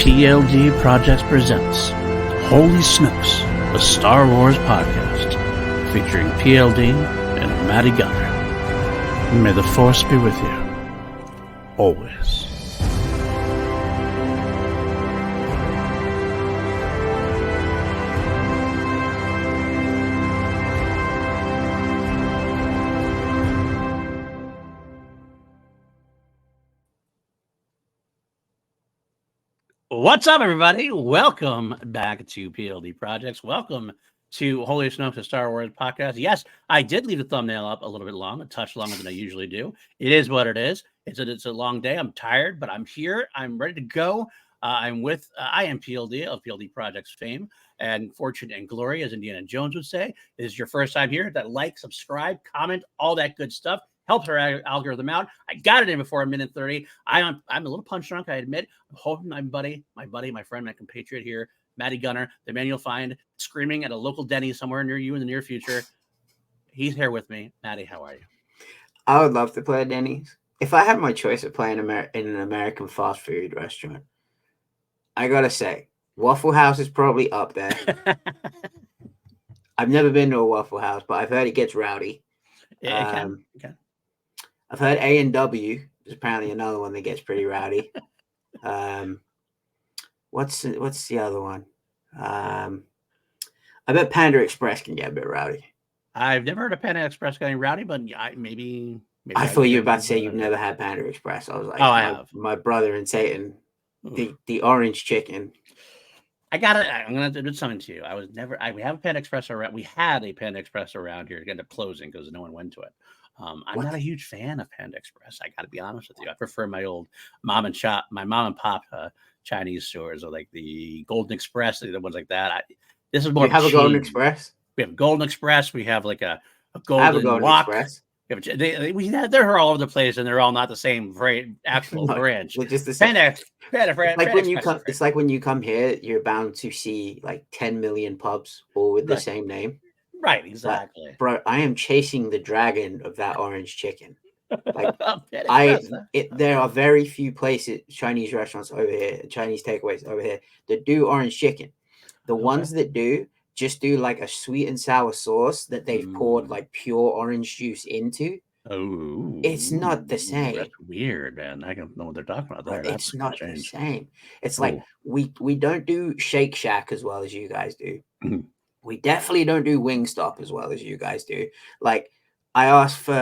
PLD Projects presents Holy Snokes, a Star Wars podcast featuring PLD and Matty Gunner. May the Force be with you, always. What's up, everybody? Welcome back to PLD Projects. Welcome to Holy Snokes, a Star Wars podcast. Yes, I did leave the thumbnail up a little bit long, a touch longer than I usually do. It is what it is. It's a long day. I'm tired, but I'm here. I'm ready to go. I am PLD of PLD Projects fame and fortune and glory, as Indiana Jones would say. This is your first time here. That like, subscribe, comment, all that good stuff. Helps our algorithm out. I got it in before a minute 30. I'm a little punch drunk, I admit. I'm hoping my friend, my compatriot here, Matty Gunner, the man you'll find screaming at a local Denny somewhere near you in the near future. He's here with me. Matty, how are you? I would love to play at Denny's. If I had my choice of playing in an American fast food restaurant, I gotta say, Waffle House is probably up there. I've never been to a Waffle House, but I've heard it gets rowdy. It can. I've heard A&W is apparently another one that gets pretty rowdy. What's the other one? I bet Panda Express can get a bit rowdy. I've never heard of Panda Express getting rowdy, but maybe I thought you were about to say you've never had Panda Express. I was like, I have. My brother and Satan, the orange chicken. I'm gonna do something to you. We have a Panda Express around. We had a Panda Express around here. It ended up closing because no one went to it. I'm not a huge fan of Panda Express. I got to be honest with you. I prefer my old mom and pop Chinese stores, or like the Golden Express, the ones like that. This is more. You have a Golden Express? We have Golden Express. We have like a Golden, I have a Golden Walk. Express. They're all over the place, and they're all not the same actual branch. They're just the same. It's like when you come here, you're bound to see like 10 million pubs all with the same name. Right, exactly. But, bro, I am chasing the dragon of that orange chicken. Like there are very few places, Chinese restaurants over here, Chinese takeaways over here that do orange chicken. The ones that do just do like a sweet and sour sauce that they've poured like pure orange juice into. Oh, it's not the same. That's weird, man. I don't know what they're talking about there. It's not the same. It's like we don't do Shake Shack as well as you guys do. We definitely don't do Wingstop as well as you guys do. Like I asked for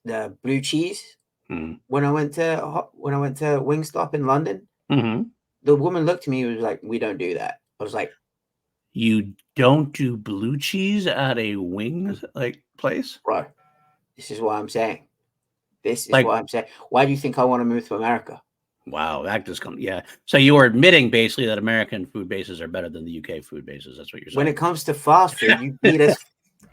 the blue cheese when I went to Wingstop in London. The woman looked at me and was like, "We don't do that." I was like, "You don't do blue cheese at a wings place?" Bro, this is what I'm saying. Why do you think I want to move to America? Wow, that just comes. Yeah. So you are admitting basically that American food bases are better than the UK food bases. That's what you're saying. When it comes to fast food, you beat us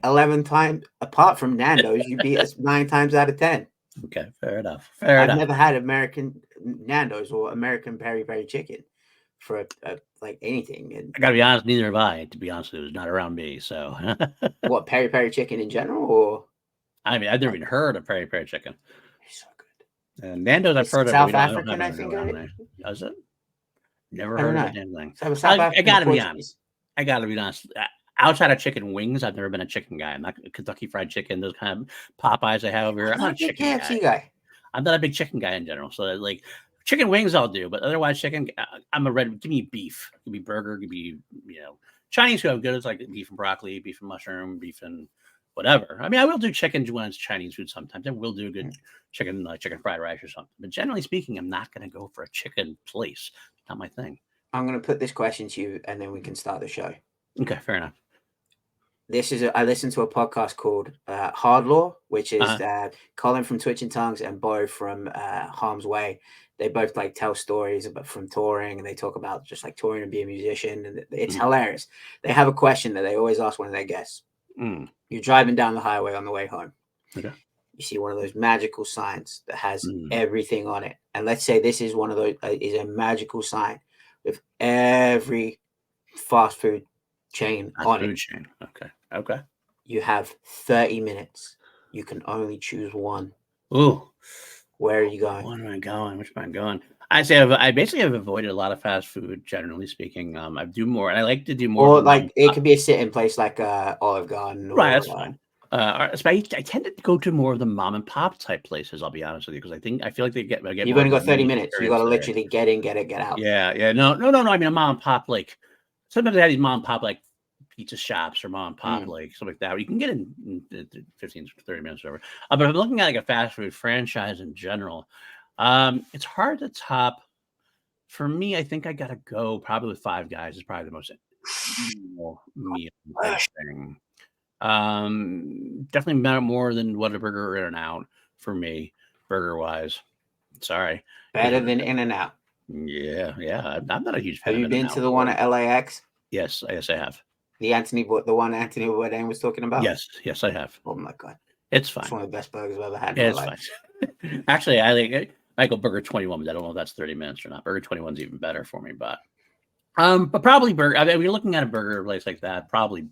11 times. Apart from Nando's, you beat us 9 times out of 10. Okay, fair enough. I've never had American Nando's or American peri-peri chicken for like anything. And I gotta be honest, neither have I. To be honest with you, it was not around me. So what, peri-peri chicken in general, or? I mean, I've never even heard of peri-peri chicken. It's so good. And Nando's, I've heard of. South African, I think. Does it? Never heard of the damn thing. I gotta be honest. Outside of chicken wings, I've never been a chicken guy. I'm not Kentucky Fried Chicken, those kind of Popeyes I have over here. I'm not a chicken guy. I'm not a big chicken guy in general. So like chicken wings, I'll do, but otherwise chicken, I'm a red. Give me beef, give me burger, give me Chinese food. I'm good. It's like beef and broccoli, beef and mushroom, beef and whatever. I mean, I will do chicken when it's Chinese food sometimes. I will do a good chicken fried rice or something. But generally speaking, I'm not going to go for a chicken place. It's not my thing. I'm going to put this question to you, and then we can start the show. Okay, fair enough. I listened to a podcast called Hard Law, which is Colin from Twitch and Tongues and Bo from Harm's Way. They both like tell stories from touring, and they talk about just like touring and being a musician, and it's hilarious. They have a question that they always ask one of their guests. You're driving down the highway on the way home. Okay. You see one of those magical signs that has everything on it, and let's say this is one of those is a magical sign with every fast food chain on it. Chain. Okay. You have 30 minutes. You can only choose one. Ooh. Where are you going? Where am I going? Which am I going? I say I basically have avoided a lot of fast food, generally speaking. I do more, and I like to do more. Or Of the mom like and it pop. could be a sitting place like Olive Garden Right, or that's fine. So I tend to go to more of the mom and pop type places. I'll be honest with you, because I feel like I get you've more of only the got 30 mini minutes. You got experience to there. literally get in, get it, get out. Yeah. No. I mean, a mom and pop, like sometimes they have these mom and pop like pizza shops or mom and pop like something like that. Where you can get in 15 to 30 minutes or whatever. But if I'm looking at like a fast food franchise in general, it's hard to top. For me, I think I gotta go probably with Five Guys. Is probably the most meal type thing. Definitely more than Whataburger or In-N-Out for me, burger wise. Sorry, Better than In-N-Out. Yeah. I'm not a huge fan Have of you been In-N-Out. to the one at LAX? Yes, I have. The one Anthony Bourdain was talking about? Yes, I have. Oh my God. It's It's fine. one of the best burgers I've ever had in Yeah, my it's life. fine. Actually, I might go Burger 21, but I don't know if that's 30 minutes or not. Burger 21 is even better for me, but probably burger. I mean, we're looking at a burger place like that. Probably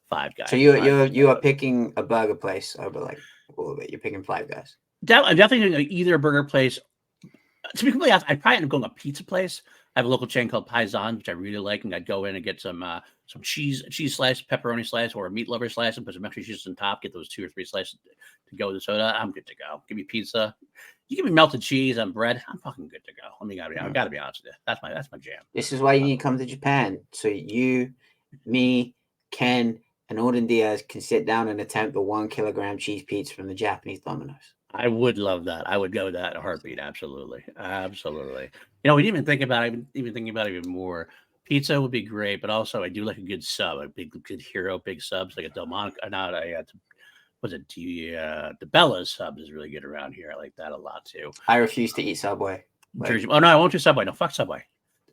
Five Guys. So you are picking a burger place over like all of it. You're picking Five Guys. I'm definitely doing either a burger place. To be completely honest, I'd probably end up going to a pizza place. I have a local chain called Paisan, which I really like, and I'd go in and get some cheese slice, pepperoni slice, or a meat lover slice, and put some extra cheese on top. Get those 2 or 3 slices to go with the soda. I'm good to go. Give me pizza. You give me melted cheese on bread. I'm fucking good to go. I gotta be honest with you. That's my jam. This is why you need to come to Japan. So you, me, Ken, and Auden Diaz can sit down and attempt the 1 kilogram cheese pizza from the Japanese Domino's. I would love that. I would go with that in a heartbeat. Absolutely. Absolutely. We didn't even think about it. Even thinking about it even more. Pizza would be great, but also I do like a good sub, a good hero, big subs like a Delmonico. Not a was it the Bella's sub is really good around here. I like that a lot too. I refuse to eat Subway. Jersey. Oh no, I won't do Subway. No, fuck Subway.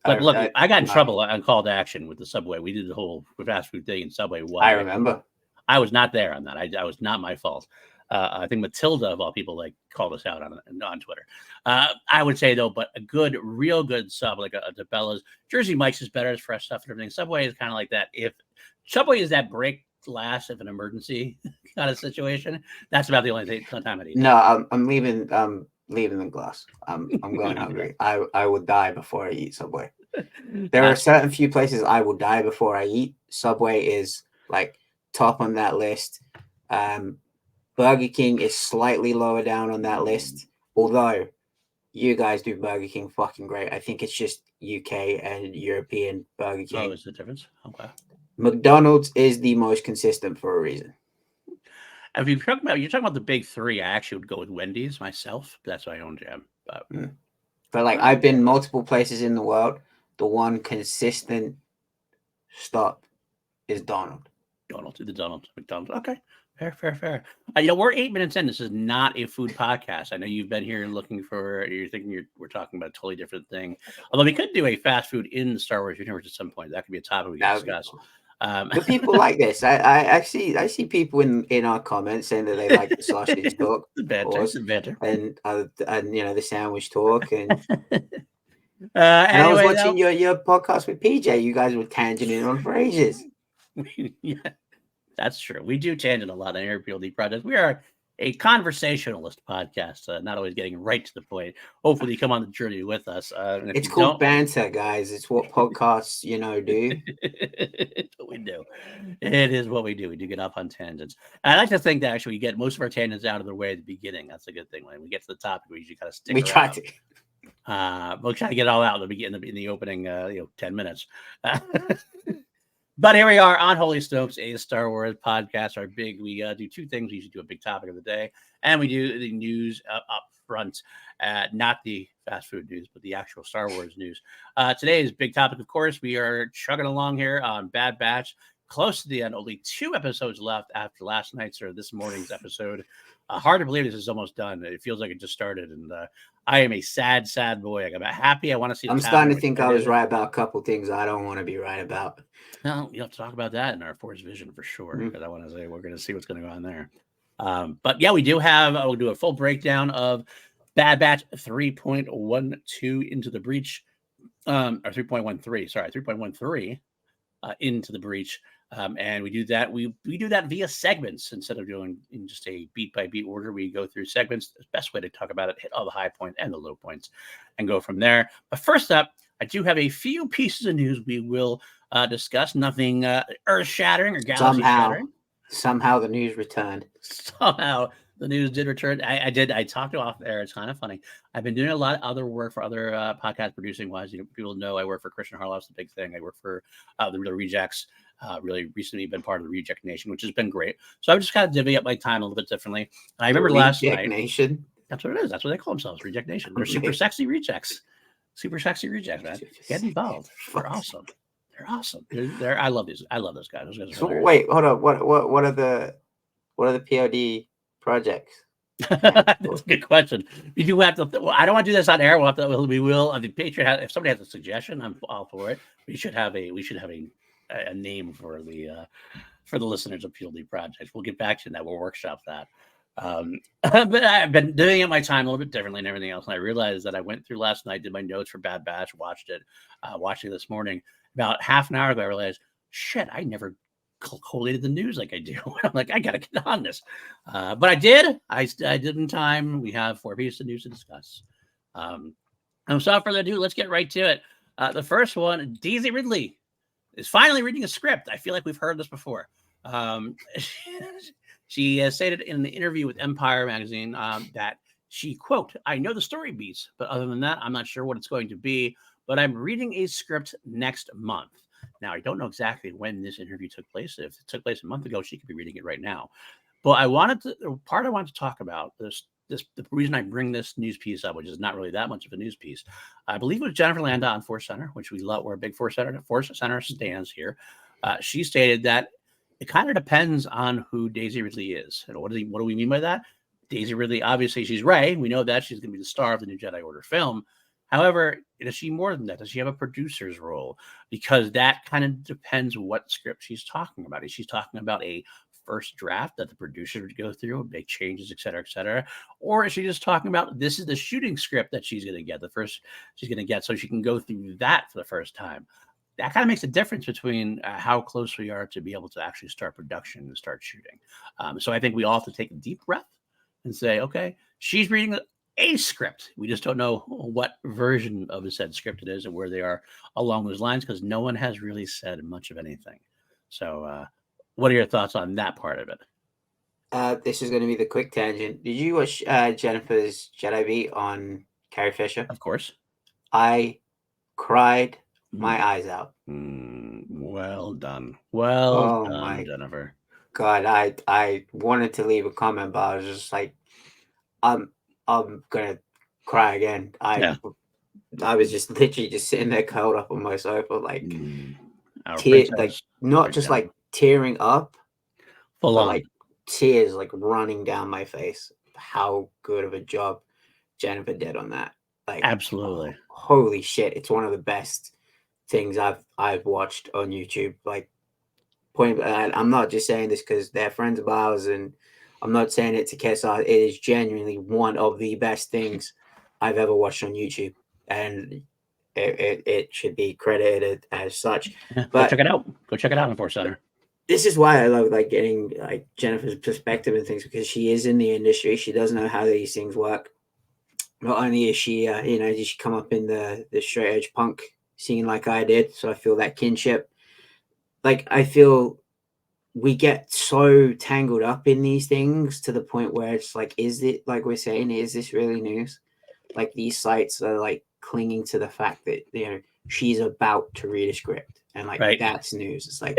Look, I got in trouble on Call to Action with the Subway. We did the whole fast food thing, and Subway won. I remember. I was not there on that. I was not my fault. I think Matilda, of all people, like called us out on Twitter. I would say though, but a good, real good sub like a DeBella's. Jersey Mike's is better as fresh stuff and everything. Subway is kind of like that. If Subway is that break glass of an emergency kind of situation, that's about the only time I eat. No, I'm leaving. Leaving the glass. I'm going hungry. I will die before I eat Subway. There are certain few places I will die before I eat. Subway is like top on that list. Burger King is slightly lower down on that list, although you guys do Burger King fucking great. I think it's just UK and European Burger King. Oh, is the difference? Okay. McDonald's is the most consistent for a reason. If you're talking about the big 3, I actually would go with Wendy's myself. That's my own jam. But like I've been multiple places in the world. The one consistent stop is Donald. McDonald's. Okay. Fair. We're 8 minutes in. This is not a food podcast. I know you've been here looking for. You're thinking we're talking about a totally different thing. Although we could do a fast food in the Star Wars universe at some point. That could be a topic we can discuss. But people like this. I see people in our comments saying that they like the sausage talk, the banter, and the sandwich talk, and and I was watching your podcast with PJ. You guys were tangenting on phrases. Yeah, that's true. We do tangent a lot on AirPLD projects. We are a conversationalist podcast, not always getting right to the point. Hopefully, you come on the journey with us. It's called banter, guys. It's what podcasts, do. It's what we do. It is what we do. We do get off on tangents. I like to think that actually we get most of our tangents out of the way at the beginning. That's a good thing. When we get to the topic, we usually kind of stick. We try to. We'll try to get it all out in the beginning, in the opening, 10 minutes. But here we are on Holy Snokes, a Star Wars podcast. We do 2 things. We usually do a big topic of the day, and we do the news up front, not the fast food news, but the actual Star Wars news. Today's big topic, of course, we are chugging along here on Bad Batch, close to the end. Only 2 episodes left after last night's or this morning's episode. Hard to believe this is almost done. It feels like it just started, and I am a sad boy. I'm happy. I want to see. I'm starting to think I was right about a couple things I don't want to be right about. Well, you'll have to talk about that in our Force Vision for sure, because I want to say we're going to see what's going to go on there. But yeah, we do have. We'll do a full breakdown of Bad Batch 3.12 Into the Breach, or 3.13. Sorry, 3.13 Into the Breach. And we do that. We do that via segments instead of doing in just a beat by beat order. We go through segments. The best way to talk about it, hit all the high points and the low points, and go from there. But first up, I do have a few pieces of news we will discuss. Nothing earth shattering or galaxy shattering. Somehow the news returned. Somehow the news did return. I did. I talked off air. It's kind of funny. I've been doing a lot of other work for other podcast producing wise. People know I work for Christian Harloff's the big thing. I work for the Rejects. Really recently been part of the Reject Nation, which has been great. So I've just kind of divvy up my time a little bit differently. And I remember last night. Nation. That's what it is. That's what they call themselves, Reject Nation. They're super sexy rejects. Super sexy rejects, man. Get involved. They're awesome. They're awesome. I love these. I love those guys. Those guys are hilarious. Wait, hold on. What are the POD projects? That's a good question. We do have to. Well, I don't want to do this on air. We will. I mean, Patreon. If somebody has a suggestion, I'm all for it. We should have a name for the listeners of PLD projects. We'll get back to that. We'll workshop that. But I've been doing it my time a little bit differently and everything else. And I realized that I went through last night, did my notes for Bad Batch, watched it this morning. About half an hour ago, I realized, shit, I never collated the news like I do. I'm like, I gotta get on this. But I did. I did in time. We have 4 pieces of news to discuss. And without further ado, let's get right to it. The first one, Daisy Ridley is finally reading a script. I feel like we've heard this before. She stated in an interview with Empire magazine that she, quote, I know the story beats, but other than that, I'm not sure what it's going to be, but I'm reading a script next month. Now, I don't know exactly when this interview took place. If it took place a month ago, she could be reading it right now. But I wanted to talk about the reason I bring this news piece up, which is not really that much of a news piece. I believe it was Jennifer Landa on Force Center, which we love. We're a big Force Center stands here. She stated that it kind of depends on who Daisy Ridley is. And what do we mean by that? Daisy Ridley, obviously, she's Rey. We know that she's going to be the star of the new Jedi Order film. However, is she more than that? Does she have a producer's role? Because that kind of depends what script she's talking about. Is she talking about a first draft that the producer would go through, make changes, et cetera, or is she just talking about this is the shooting script that she's going to get, so she can go through that for the first time? That kind of makes a difference between how close we are to be able to actually start production and start shooting. So I think we all have to take a deep breath and say, okay, she's reading a script. We just don't know what version of the said script it is and where they are along those lines, because no one has really said much of anything. So what are your thoughts on that part of it? This is going to be the quick tangent. Did you watch Jennifer's Jedi Beat on Carrie Fisher? Of course. I cried my eyes out. Well done. Well done, Jennifer. God, I wanted to leave a comment, but I was just like, I'm gonna cry again. I was just literally just sitting there curled up on my sofa, like not just like tearing up, full on, like tears like running down my face. How good of a job Jennifer did on that. Like, absolutely. Holy shit. It's one of the best things I've watched on YouTube. Like, I'm not just saying this because they're friends of ours, and I'm not saying it to kiss off. It is genuinely one of the best things I've ever watched on YouTube, and it should be credited as such. But go check it out. Go check it out in Force Center. This is why I love like getting like Jennifer's perspective and things, because she is in the industry. She does know how these things work. Not only is she, did she come up in the straight edge punk scene like I did, so I feel that kinship. Like, I feel we get so tangled up in these things to the point where it's like, is it, like we're saying, is this really news? Like, these sites are like clinging to the fact that, she's about to read a script, and like, that's news. It's like,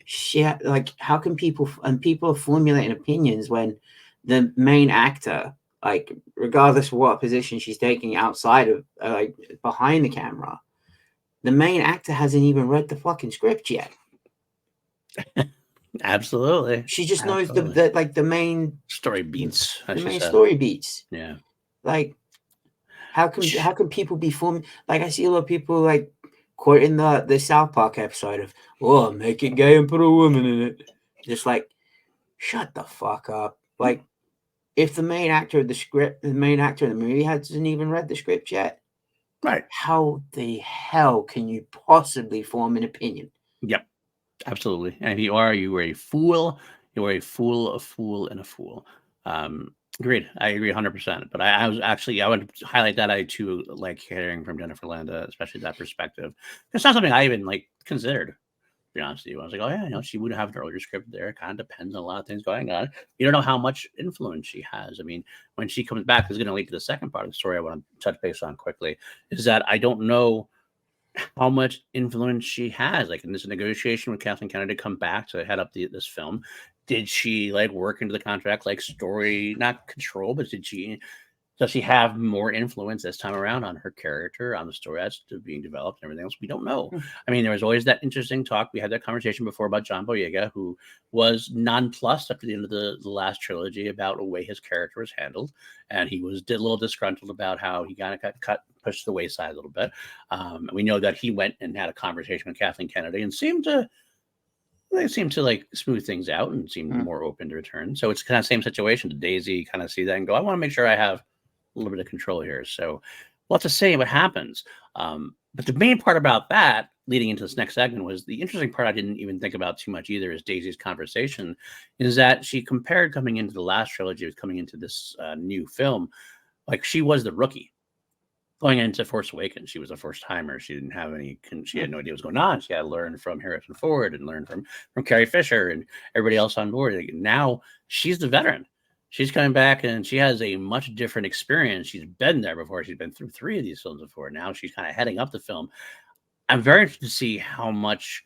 shit, like, how can people are formulating opinions when the main actor, like, regardless of what position she's taking outside of, like, behind the camera, the main actor hasn't even read the fucking script yet. Absolutely. She just knows the main story beats. Story beats. Yeah. Like, how can people be forming? Like, I see a lot of people like quoting the South Park episode of, "Oh, make it gay and put a woman in it." Just like, shut the fuck up. Like, if the main actor of the main actor in the movie hasn't even read the script yet, right? How the hell can you possibly form an opinion? Yep. Absolutely. And if you are a fool. You are a fool, and a fool. Agreed. I agree 100%. But I was actually, I would highlight that I too like hearing from Jennifer Landa, especially that perspective. It's not something I even like considered, to be honest with you. I was like, oh yeah, she would have an earlier script there. It kind of depends on a lot of things going on. You don't know how much influence she has. I mean, when she comes back, is going to lead to the second part of the story I want to touch base on quickly, is that I don't know how much influence she has. Like in this negotiation with Kathleen Kennedy to come back to head up this film, did she like work into the contract, like story, not control, but does she have more influence this time around on her character, on the story that's being developed and everything else? We don't know. I mean, there was always that interesting talk. We had that conversation before about John Boyega, who was nonplussed after the end of the last trilogy about the way his character was handled. And he was a little disgruntled about how he kind of got pushed to the wayside a little bit. We know that he went and had a conversation with Kathleen Kennedy and they seem to like smooth things out and seem more open to return. So it's kind of same situation. Did Daisy kind of see that and go, I want to make sure I have a little bit of control here. So we'll have to see what happens. But the main part about that leading into this next segment was the interesting part I didn't even think about too much either is Daisy's conversation is that she compared coming into the last trilogy with coming into this new film. Like she was the rookie. Going into Force Awakens, she was a first timer. She didn't have she had no idea what was going on. She had to learn from Harrison Ford and learn from Carrie Fisher and everybody else on board. Like, now she's the veteran. She's coming back and she has a much different experience. She's been there before. She's been through 3 of these films before. Now she's kind of heading up the film. I'm very interested to see how much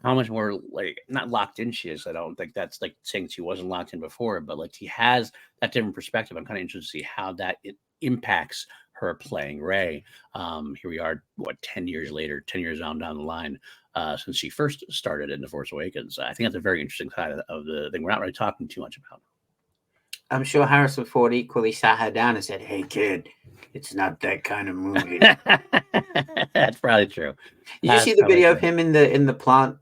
more like not locked in she is. I don't think that's like saying she wasn't locked in before, but like she has that different perspective. I'm kind of interested to see how it impacts her playing Rey. Here we are, 10 years later, 10 years down the line, since she first started in The Force Awakens. I think that's a very interesting side of the thing we're not really talking too much about. I'm sure Harrison Ford equally sat her down and said, hey, kid, it's not that kind of movie. That's probably true. Did you see the video of him in the plant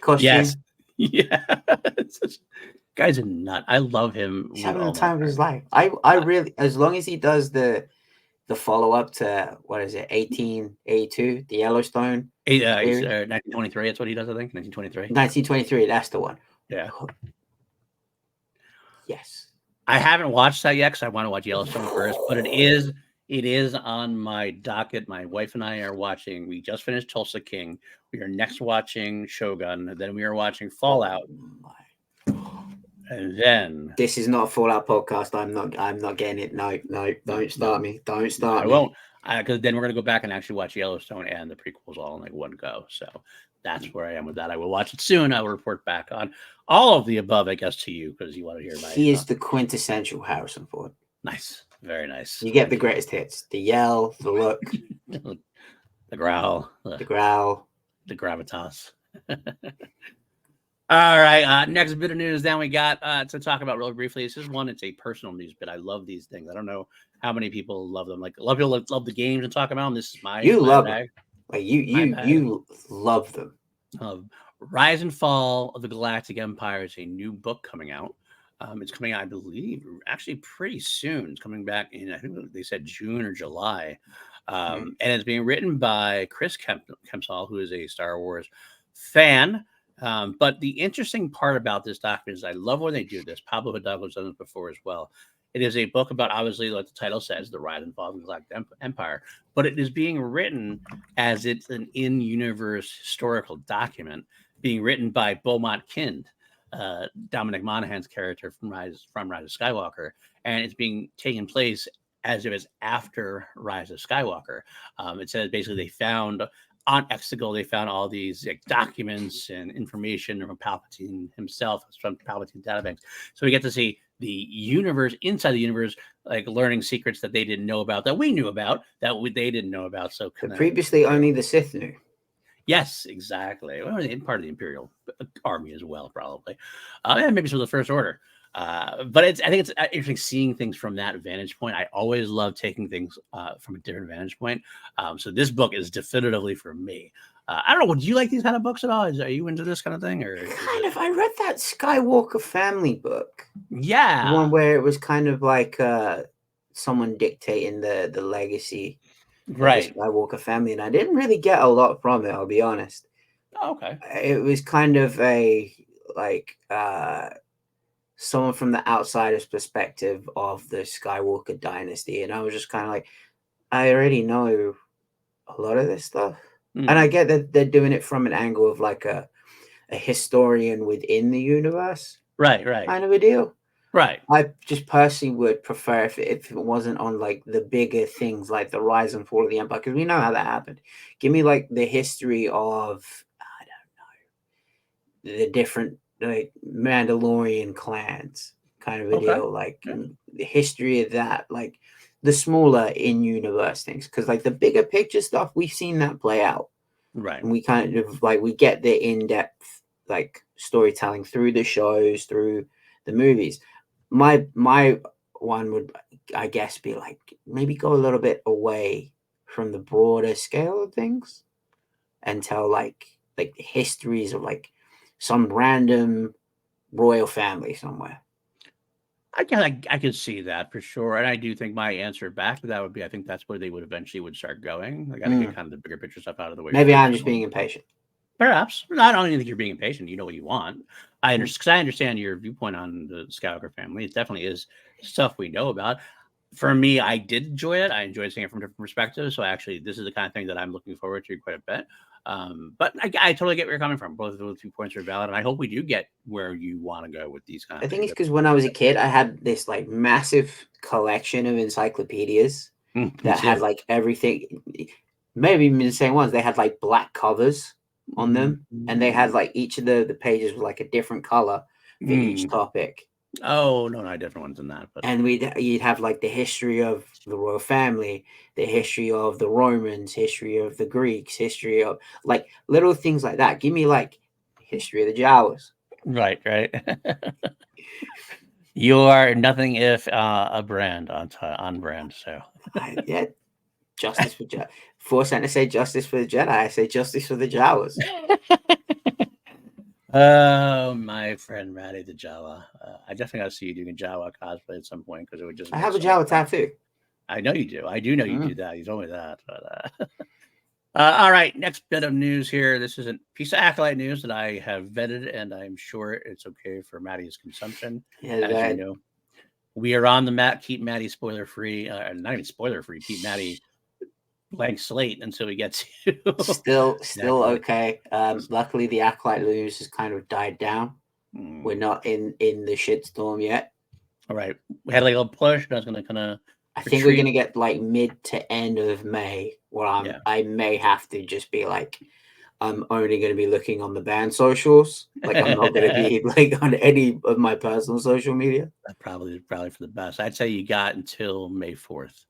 costume? Yes. Yeah. Guy's a nut. I love him. He's having the time of his life. I really, as long as he does the follow-up to, what is it, 1882, the Yellowstone? 1923, that's what he does, I think, 1923. 1923, that's the one. Yeah. Yes. I haven't watched that yet because I want to watch Yellowstone first, but it is on my docket. My wife and I are watching, we just finished Tulsa King. We are next watching Shogun. Then we are watching Fallout. And then this is not a Fallout podcast. I'm not getting it. No, don't start me. Don't start me. I won't. Because then we're gonna go back and actually watch Yellowstone and the prequels all in like one go. So that's where I am with that. I will watch it soon. I will report back on all of the above, I guess, to you because you want to hear my. He is the quintessential Harrison Ford. Nice, very nice. You get the greatest hits: the yell, the look, the growl, the gravitas. All right. Next bit of news then we got to talk about real briefly. This is one, it's a personal news bit. I love these things. I don't know how many people love them. Like a lot of people love the games and talk about them. This is my love bag. Like you love them. Rise and Fall of the Galactic Empire is a new book coming out. It's coming out, I believe, actually pretty soon. It's coming back in, I think they said June or July. And it's being written by Chris Kempsall, who is a Star Wars fan. But the interesting part about this document is I love when they do this. Pablo Hidalgo's done this before as well. It is a book about, obviously, like the title says, the rise and fall of the Galactic Empire. But it is being written as it's an in-universe historical document being written by Beaumont Kind, Dominic Monaghan's character from Rise of Skywalker. And it's being taken place as if it's after Rise of Skywalker. It says basically they found... on Exegol, they found all these like, documents and information from Palpatine himself, from Palpatine databanks. So we get to see the universe, inside the universe, like learning secrets that they didn't know about, that we knew about, they didn't know about. So previously only the Sith knew. Yes, exactly. Well, part of the Imperial army as well, probably. And maybe some of the First Order. But I think it's interesting seeing things from that vantage point. I always love taking things from a different vantage point. So this book is definitively for me. I don't know. Would you like these kind of books at all? Are you into this kind of thing? Or kind of. I read that Skywalker family book. Yeah, the one where it was kind of like someone dictating the legacy, right? Of the Skywalker family, and I didn't really get a lot from it. I'll be honest. Oh, okay. It was kind of a like someone from the outsider's perspective of the Skywalker dynasty, and I was just kind of like, I already know a lot of this stuff, and I get that they're doing it from an angle of like a historian within the universe, Right. kind of a deal. Right. I just personally would prefer if it wasn't on like the bigger things like the rise and fall of the empire, because we know how that happened. Give me like the history of, I don't know, the different like Mandalorian clans, kind of a Okay. deal, like Yeah. the history of that, like the smaller in universe things, because like the bigger picture stuff, we've seen that play out, Right. and we kind of like we get the in-depth like storytelling through the shows, through the movies. My one would, I guess, be like maybe go a little bit away from the broader scale of things and tell like histories of like some random royal family somewhere. I can see that for sure, and I do think my answer back to that would be I think that's where they would eventually would start going. I got to get kind of the bigger picture stuff out of the way Maybe first. I'm just being impatient. Perhaps. I don't even think you're being impatient. You know what you want. I Mm. understand. Because I understand your viewpoint on the Skywalker family. It definitely is stuff we know about. For me, I did enjoy it. I enjoyed seeing it from different perspectives. So actually, this is the kind of thing that I'm looking forward to quite a bit. But I totally get where you're coming from. Both of those 2 points are valid, and I hope we do get where you want to go with these kind I of think things. it's because when I was a kid, I had this like massive collection of encyclopedias Me that had too. like everything, maybe even the same ones. They had like black covers on them, and they had like each of the pages was like a different color for each topic. Oh no, no, different ones than that. But And you'd have like the history of the royal family, the history of the Romans, history of the Greeks, history of like little things like that. Give me like history of the Jawas. right. You are nothing if a brand on brand. So Yeah, justice for Jedi. Force to say justice for the Jedi. I say justice for the Jawas. oh, my friend Matty the Jawa. I definitely got to see you doing a Jawa cosplay at some point because it would just I make have a so much Jawa sense. tattoo. I know you do. I do know you do Mm. that. You told me that. But all right, next bit of news here. This is a piece of Acolyte news that I have vetted, and I'm sure it's okay for Matty's consumption. Yeah, As you that, know, we are on the mat. Keep Matty spoiler free. Not even spoiler free. Keep Matty blank slate until we get to still Acolyte. okay. Luckily, the Acolyte news has kind of died down. We're not in the shitstorm yet. All right, we had like a little push. But I was going to kind of. I think we're gonna get like mid to end of May, where I may have to just be like, I'm only gonna be looking on the band socials. Like I'm not gonna be like on any of my personal social media. Probably for the best. I'd say you got until May 4th.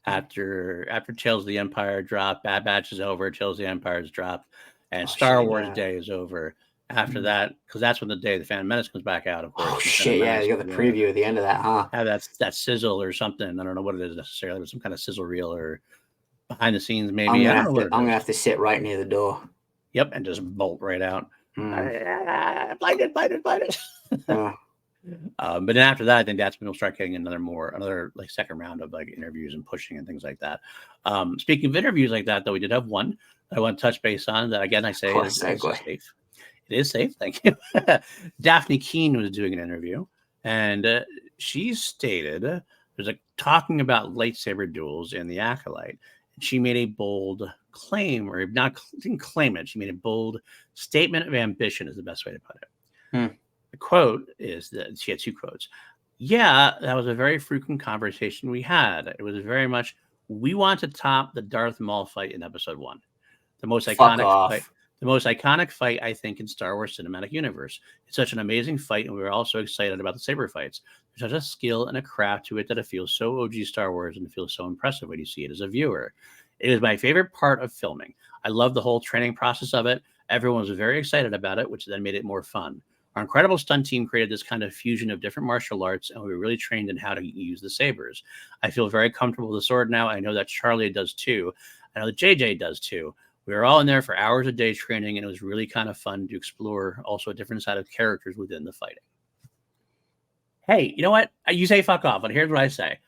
After Tales of the Empire dropped, Bad Batch is over, Tales of the Empire is dropped, and Star Wars Day is over. After that, because that's when the Day of the Phantom Menace comes back out, of course. Oh shit! Yeah, you got the preview at the end of that, huh? Have that sizzle or something. I don't know what it is necessarily, but some kind of sizzle reel or behind the scenes, maybe. I'm I don't know what it is. gonna have to sit right near the door. Yep, and just bolt right out. Blinded. But then after that, I think that's when we'll start getting another like second round of like interviews and pushing and things like that. Speaking of interviews like that, though, we did have one that I want to touch base on. That again, I say is safe. It is safe. Thank you. Dafne Keen was doing an interview, and she stated there's like talking about lightsaber duels in the Acolyte. And she made a bold claim, or not didn't claim it. She made a bold statement of ambition, is the best way to put it. The quote is that she had 2 quotes. Yeah, that was a very frequent conversation we had. It was very much, we want to top the Darth Maul fight in episode 1. The most iconic fight, I think, in Star Wars cinematic universe. It's such an amazing fight, and we were all so excited about the saber fights. There's such a skill and a craft to it that it feels so OG Star Wars, and it feels so impressive when you see it as a viewer. It is my favorite part of filming. I love the whole training process of it. Everyone was very excited about it, which then made it more fun. Our incredible stunt team created this kind of fusion of different martial arts, and we were really trained in how to use the sabers. I feel very comfortable with the sword now. I know that Charlie does too. I know that JJ does too. We were all in there for hours a day training, and it was really kind of fun to explore also a different side of characters within the fighting. Hey, you know what? You say fuck off, but here's what I say.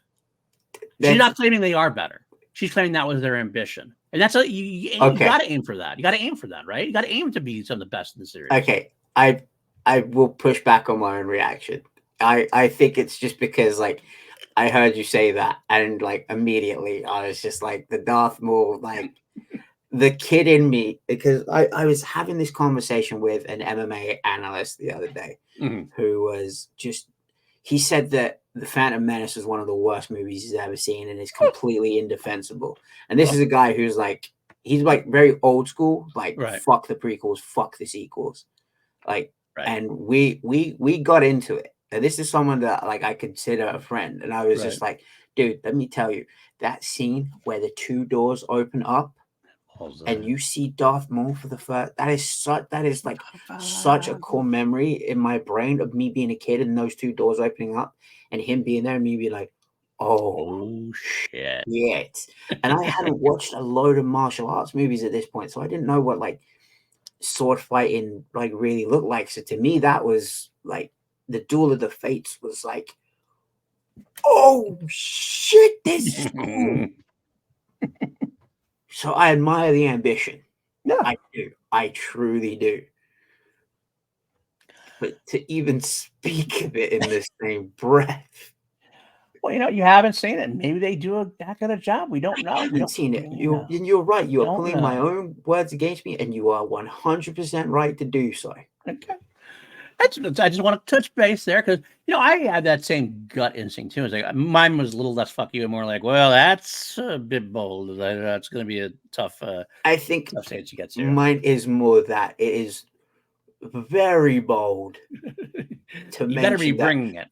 She's not claiming they are better. She's claiming that was their ambition. And that's you got to aim for that. You got to aim for that, right? You got to aim to be some of the best in the series. Okay, I will push back on my own reaction. I think it's just because like I heard you say that, and like immediately I was just like the Darth Maul, like the kid in me, because I was having this conversation with an MMA analyst the other day, who was just, he said that The Phantom Menace is one of the worst movies he's ever seen and is completely indefensible. And this is a guy who's like, he's like very old school, like fuck the prequels, fuck the sequels, like, and we got into it. And this is someone that like I consider a friend, and I was just like, dude, let me tell you, that scene where the two doors open up and you see Darth Maul for the first, that is like such a core memory in my brain of me being a kid and those two doors opening up and him being there and me being like, oh shit. Yeah. And I hadn't watched a load of martial arts movies at this point, so I didn't know what like sword fighting like really looked like. So to me, that was like the Duel of the Fates was like, oh shit, this is cool. So I admire the ambition. Yeah, I do. I truly do. But to even speak of it in the same breath. Well, you haven't seen it. Maybe they do a heck of a job. We don't know. I haven't seen it. You're right. You are pulling my own words against me, and you are 100% right to do so. Okay. I just want to touch base there because I had that same gut instinct too. It's like mine was a little less fuck you and more like, well, that's a bit bold. That's going to be a tough. I think tough stage to get to. Mine is more that it is very bold. You better be bringing it.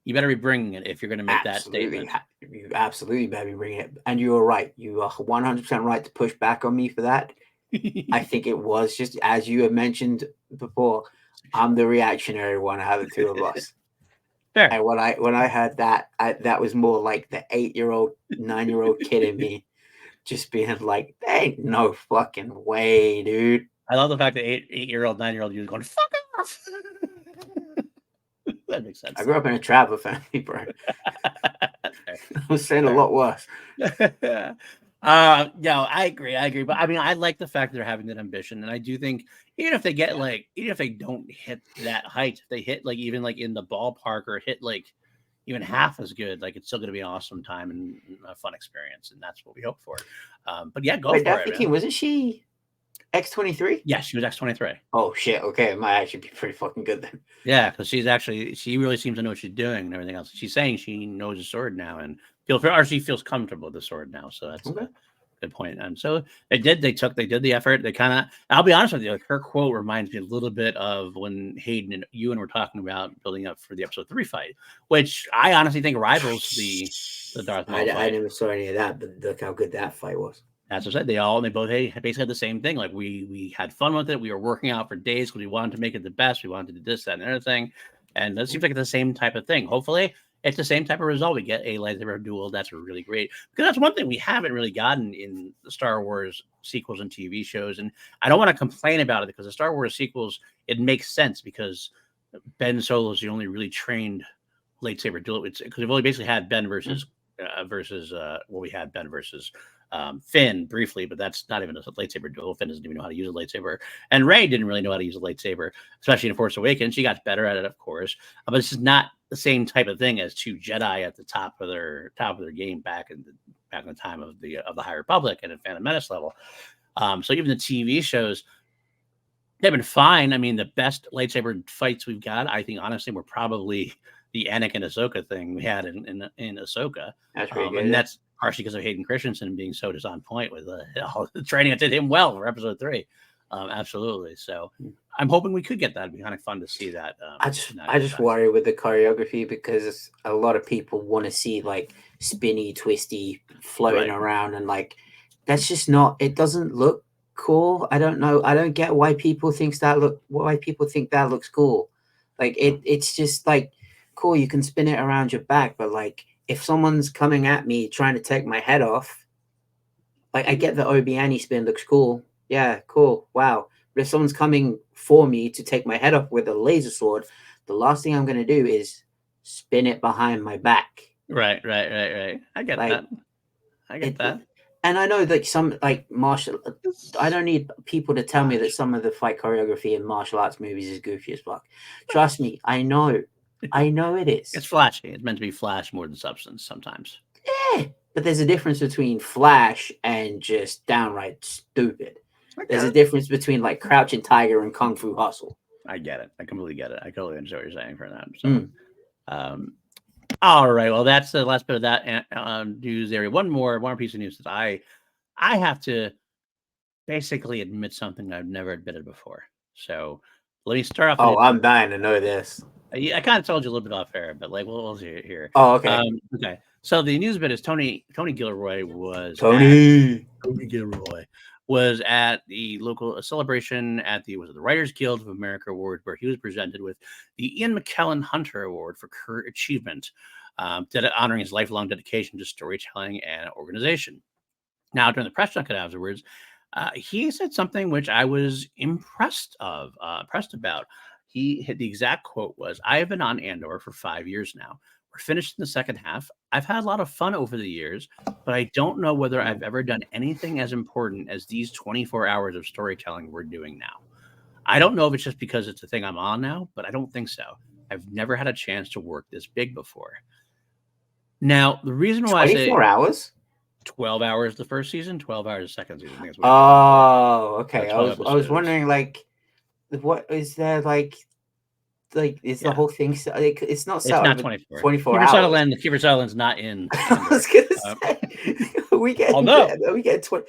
You better be bringing it if you're going to make that statement. You absolutely better be bringing it. And you are right. You are 100% right to push back on me for that. I think it was just as you had mentioned before. I'm the reactionary one out of the two of us. Fair. And when I heard that, that was more like the 8-year-old, 9-year-old kid in me, just being like, "There ain't no fucking way, dude." I love the fact that 8-year-old, 9-year-old you was going fuck off. That makes sense. I grew up in a traveler family, bro. I was saying a lot worse. No, I agree. But I mean, I like the fact that they're having that ambition. And I do think even if they get even if they don't hit that height, if they hit like even like in the ballpark or hit like even half as good, like it's still going to be an awesome time and a fun experience. And that's what we hope for. But yeah, go for Dafne it. Keen, wasn't she X-23? Yeah, she was X-23. Oh shit. Okay, it might actually be pretty fucking good then. Yeah, because she really seems to know what she's doing and everything else. She's saying she knows the sword now and she feels comfortable with the sword now. So that's a good point. And so they did the effort. They kind of, I'll be honest with you, like her quote reminds me a little bit of when Hayden and Ewan were talking about building up for the episode 3 fight, which I honestly think rivals the Darth Maul fight. I never saw any of that, but look how good that fight was. That's what I said. They both basically had the same thing. Like we had fun with it. We were working out for days because we wanted to make it the best. We wanted to do this, that, and the other thing. And it seems like it's the same type of thing. Hopefully, it's the same type of result. We get a lightsaber duel. That's really great. Because that's one thing we haven't really gotten in the Star Wars sequels and TV shows. And I don't want to complain about it because the Star Wars sequels, it makes sense because Ben Solo is the only really trained lightsaber duel. Because we've only basically had Ben versus we had Ben versus Finn briefly, but that's not even a lightsaber duel. Finn doesn't even know how to use a lightsaber, and Rey didn't really know how to use a lightsaber, especially in Force Awakens. She got better at it, of course, but this is not the same type of thing as two Jedi at the top of their game back in the time of the High Republic and at Phantom Menace level. So even the TV shows, they've been fine. I mean, the best lightsaber fights we've got, I think, honestly, were probably the Anakin Ahsoka thing we had in Ahsoka. That's pretty good. And that's partially because of Hayden Christensen being so just on point with all the training that did him well for episode 3. Absolutely. So I'm hoping we could get that. It'd be kind of fun to see that. I just worry with the choreography because a lot of people want to see like spinny, twisty, floating around, and like that's just not. It doesn't look cool. I don't know. I don't get why people think that looks cool. Like it's just like cool. You can spin it around your back, but like if someone's coming at me trying to take my head off, like I get the Obi-Wan spin looks cool. Yeah, cool. Wow. But if someone's coming for me to take my head off with a laser sword, the last thing I'm going to do is spin it behind my back. Right. I get that. I get that. And I know that some martial. I don't need people to tell me that some of the fight choreography in martial arts movies is goofy as fuck. Trust me, I know it is. It's flashy. It's meant to be flash more than substance sometimes. Yeah, but there's a difference between flash and just downright stupid. There's a difference between like Crouching Tiger and Kung Fu Hustle. I get it. I completely get it. I totally understand what you're saying for that. So, all right. Well, that's the last bit of that news area. One more piece of news that I have to basically admit something I've never admitted before. So let me start off. Oh, I'm dying to know this. I kind of told you a little bit off air, but like we'll see here. Oh, okay. Okay. So the news bit is Tony Gilroy was Tony Gilroy was at the local celebration at the Writers Guild of America Award, where he was presented with the Ian McKellen Hunter Award for career achievement, honoring his lifelong dedication to storytelling and organization. Now, during the press junket afterwards, he said something which I was impressed about. He hit the exact quote was, "I have been on Andor for 5 years now. We're finished in the second half. I've had a lot of fun over the years, but I don't know whether I've ever done anything as important as these 24 hours of storytelling we're doing now. I don't know if it's just because it's the thing I'm on now, but I don't think so. I've never had a chance to work this big before." Now, the reason why 24 hours? 12 hours the first season, 12 hours the second season. I think Okay. I was wondering, like, what is there, like is the whole thing like, it's not 24 Kiefer hours. Kiefer Sutherland's not in. I was gonna say we get 20.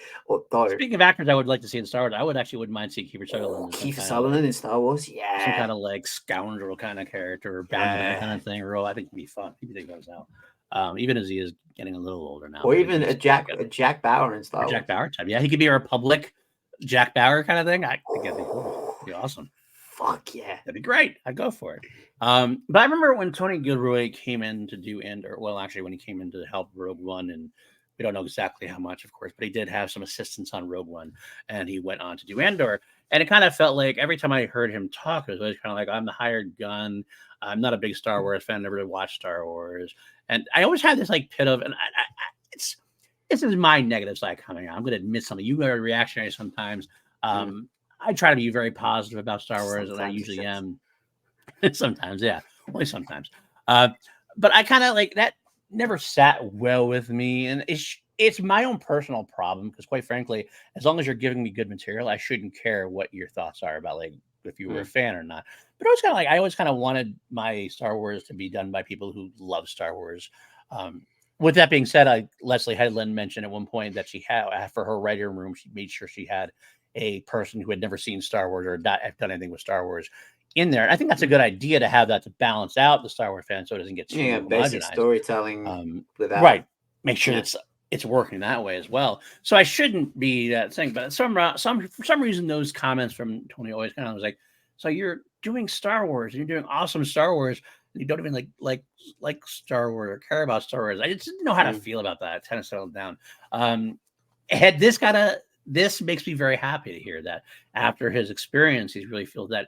Speaking of actors I would like to see in Star Wars, I wouldn't mind seeing Kiefer Sutherland in Star Wars. Yeah, some kind of like scoundrel kind of character or bounty kind of thing. Role. I think it'd be fun. He'd take those out. Even as he is getting a little older now. Or even a Jack Bauer in Star Wars. Jack Bauer type. Yeah, he could be a Republic Jack Bauer kind of thing. I think that'd be cool. It'd be awesome. Fuck yeah. That'd be great. I'd go for it. But I remember when Tony Gilroy came in to do Andor, well, actually when he came in to help Rogue One, and we don't know exactly how much, of course, but he did have some assistance on Rogue One, and he went on to do Andor. And it kind of felt like every time I heard him talk, it was always kind of like, I'm the hired gun. I'm not a big Star Wars fan, never really watched Star Wars. And I always had this like pit of, and this is my negative side coming out. I'm going to admit something. You are reactionary sometimes. I try to be very positive about Star Wars, and I usually am. Sometimes, yeah, only sometimes. But I kind of like that never sat well with me, and it's my own personal problem because, quite frankly, as long as you're giving me good material, I shouldn't care what your thoughts are about like if you were a fan or not. But I always kind of wanted my Star Wars to be done by people who love Star Wars. With that being said, Leslie Headland mentioned at one point that she had for her writing room, she made sure she had a person who had never seen Star Wars or not done anything with Star Wars in there. And I think that's a good idea to have that to balance out the Star Wars fan so it doesn't get too basic storytelling without right. Make sure it's working that way as well. So I shouldn't be that thing, but for some reason those comments from Tony always kind of was like, so you're doing Star Wars, you're doing awesome Star Wars, and you don't even like Star Wars or care about Star Wars. I just didn't know how to feel about that. I kind of settled down. This makes me very happy to hear that after his experience, he really feels that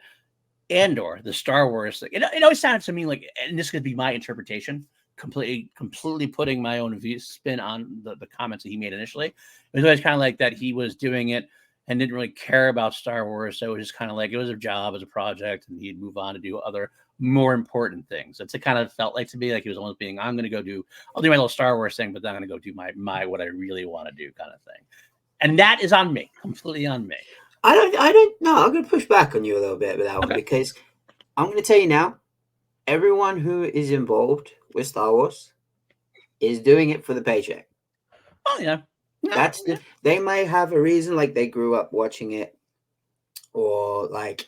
Andor, the Star Wars thing, it always sounded to me like, and this could be my interpretation, completely putting my own spin on the comments that he made initially. It was always kind of like that he was doing it and didn't really care about Star Wars. So it was just kind of like it was a job as a project, and he'd move on to do other more important things. It kind of felt like to me like he was almost being, I'll do my little Star Wars thing, but then I'm going to go do my what I really want to do kind of thing. And that is on me, completely on me. I don't know. I'm going to push back on you a little bit with that one because I'm going to tell you now, everyone who is involved with Star Wars is doing it for the paycheck. Oh, yeah. They may have a reason, like they grew up watching it, or like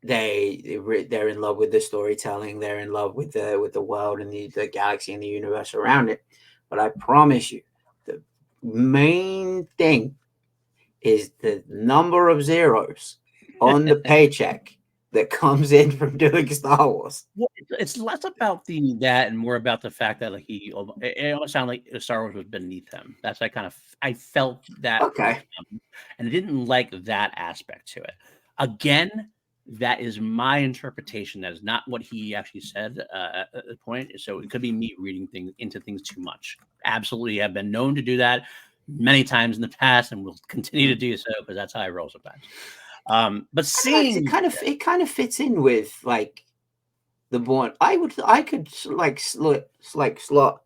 they're in love with the storytelling, they're in love with the world and the galaxy and the universe around it. But I promise you, the main thing is the number of zeros on the paycheck that comes in from doing Star Wars. It's less about that and more about the fact that like it almost sounded like Star Wars was beneath him. That's I felt that. Okay. And I didn't like that aspect to it. Again, that is my interpretation. That is not what he actually said at the point. So it could be me reading things into things too much. Absolutely have been known to do that. many times in the past, and will continue to do so because that's how I roll sometimes. But seeing it kind of fits in with like the Bourne. I could like slot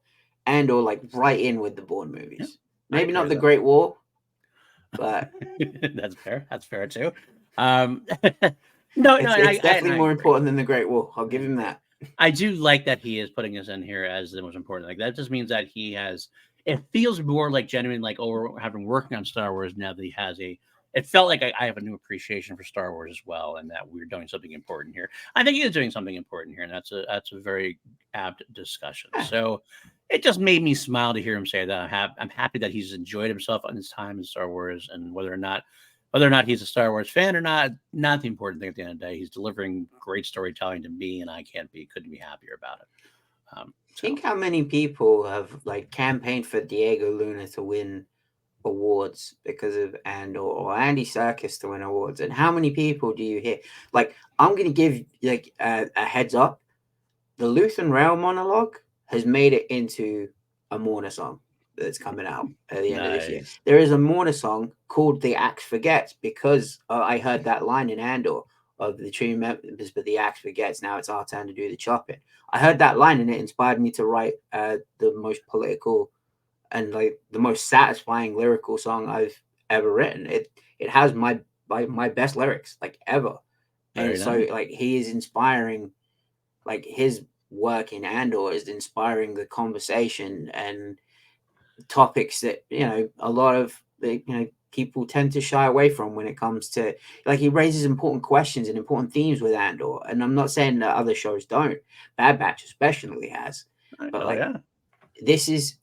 Andor like right in with the Bourne movies. Yeah, maybe not the Great War, but that's fair. That's fair too. it's definitely more important than the Great War. I'll give him that. I do like that he is putting us in here as the most important. Like that just means that he has. It feels more like genuine, like having working on Star Wars now that he has a. It felt like I have a new appreciation for Star Wars as well, and that we're doing something important here. I think he is doing something important here, and that's a very apt discussion. So it just made me smile to hear him say that. I'm happy that he's enjoyed himself on his time in Star Wars, and whether or not he's a Star Wars fan or not the important thing at the end of the day. He's delivering great storytelling to me, and I couldn't be happier about it. Think how many people have like campaigned for Diego Luna to win awards because of Andor, or Andy Serkis to win awards, and how many people do you hear? Like, I'm going to give like a heads up. The Luthen Rail monologue has made it into a Mourner song that's coming out at the end of this year. There is a Mourner song called "The Axe Forgets" because I heard that line in Andor of the true members, but the axe forgets. Now it's our turn to do the chopping. I heard that line and it inspired me to write the most political and like the most satisfying lyrical song I've ever written. It has my best lyrics like ever. And so like he is inspiring, like his work in Andor is inspiring the conversation and topics that, you know, a lot of the, you know, people tend to shy away from when it comes to, like, he raises important questions and important themes with Andor. And I'm not saying that other shows don't. Bad Batch especially has. But this is,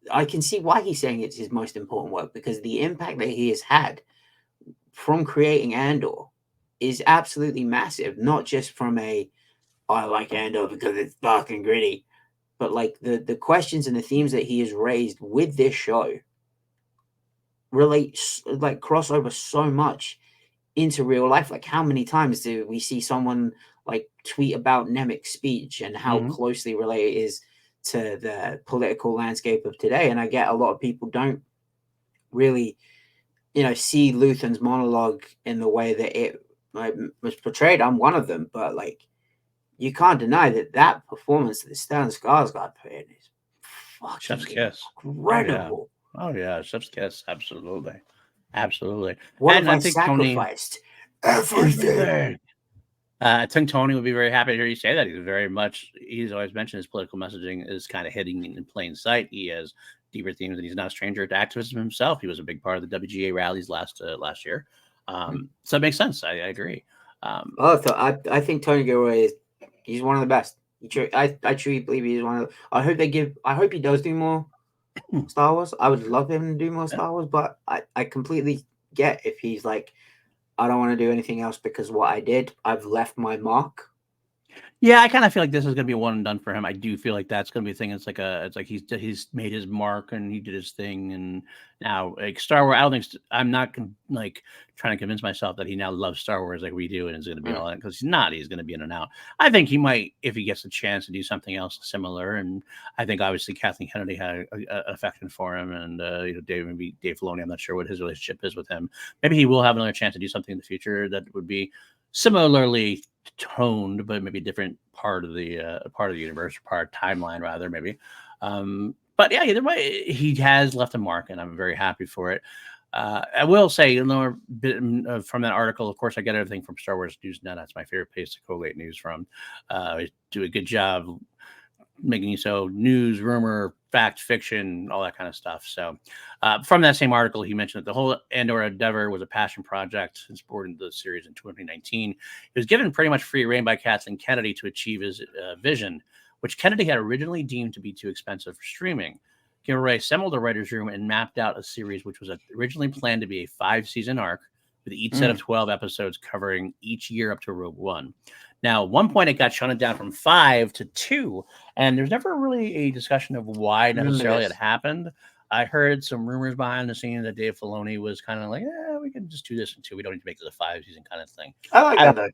I can see why he's saying it's his most important work, because the impact that he has had from creating Andor is absolutely massive. Not just from I like Andor because it's dark and gritty, but like the questions and the themes that he has raised with this show relate, like, crossover so much into real life. Like, how many times do we see someone like tweet about Nemec's speech and how closely related it is to the political landscape of today? And I get a lot of people don't really, you know, see Luthen's monologue in the way that it was portrayed. I'm one of them, but like, you can't deny that performance that Stellan Skarsgård put in is fucking Chef's kiss. Incredible. Oh yeah, Chef's kiss. Absolutely. What have I sacrificed? Everything. I think Tony would be very happy to hear you say that. He's always mentioned his political messaging is kind of hitting in plain sight. He has deeper themes, and he's not a stranger to activism himself. He was a big part of the WGA rallies last year. So it makes sense. I agree. I think Tony Gilroy he's one of the best. I truly believe he's one of the, I hope he does do more Star Wars. I would love him to do more Star Wars, but I completely get if he's like, I don't want to do anything else because what I did, I've left my mark. Yeah, I kind of feel like this is going to be a one and done for him. I do feel like that's going to be a thing. It's like he's made his mark and he did his thing, and now like Star Wars. I don't think I'm not like trying to convince myself that he now loves Star Wars like we do, and is going to be all that, because he's not. He's going to be in and out. I think he might, if he gets a chance to do something else similar. And I think obviously Kathleen Kennedy had an affection for him, and maybe Dave Filoni. I'm not sure what his relationship is with him. Maybe he will have another chance to do something in the future that would be similarly toned, but maybe a different part of the universe, timeline rather, maybe. But yeah, either way, he has left a mark, and I'm very happy for it. I will say another bit from that article. Of course, I get everything from Star Wars News Now. That's my favorite place to collate news from. Do a good job making you so news, rumor, fact, fiction, all that kind of stuff. So from that same article, he mentioned that the whole Andor endeavor was a passion project and supported the series in 2019. He was given pretty much free reign by Kathleen Kennedy to achieve his vision, which Kennedy had originally deemed to be too expensive for streaming. Gilroy assembled a writer's room and mapped out a series which was originally planned to be a 5-season arc, with each set of 12 episodes covering each year up to Rogue One. Now, at one point, it got shunted down from 5 to 2, and there's never really a discussion of why necessarily it happened. I heard some rumors behind the scenes that Dave Filoni was kind of like, we can just do this in 2. We don't need to make this a 5-season kind of thing. I like that, though.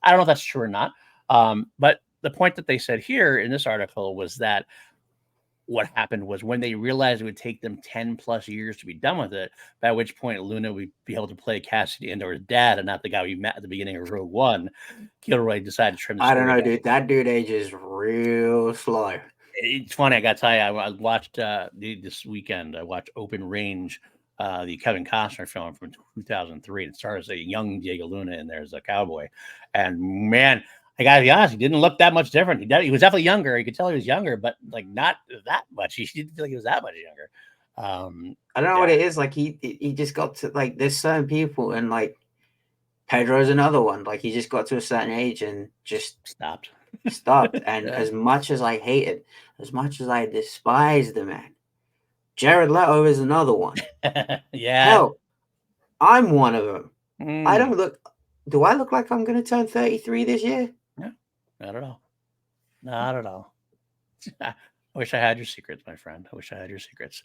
I don't know if that's true or not. But the point that they said here in this article was that what happened was when they realized it would take them 10 plus years to be done with it, by which point Luna would be able to play Cassidy Andor's dad and not the guy we met at the beginning of Rogue One, Gilroy decided to trim the I don't story know, down. dude. That dude ages real slow. It's funny. I got to tell you, I watched this weekend. I watched Open Range, the Kevin Costner film from 2003. It stars a young Diego Luna in there as a cowboy, and man, I got to be honest, he didn't look that much different. He was definitely younger. You could tell he was younger, but like not that much. He didn't feel like he was that much younger. I don't know what it is. Like he just got to like. There's certain people, and like Pedro's another one. Like he just got to a certain age and just stopped. And as much as I hate it, as much as I despise the man, Jared Leto is another one. Yeah. Hell, I'm one of them. I don't look. Do I look like I'm going to turn 33 this year? No, not at all. Not at all. I wish I had your secrets, my friend. I wish I had your secrets.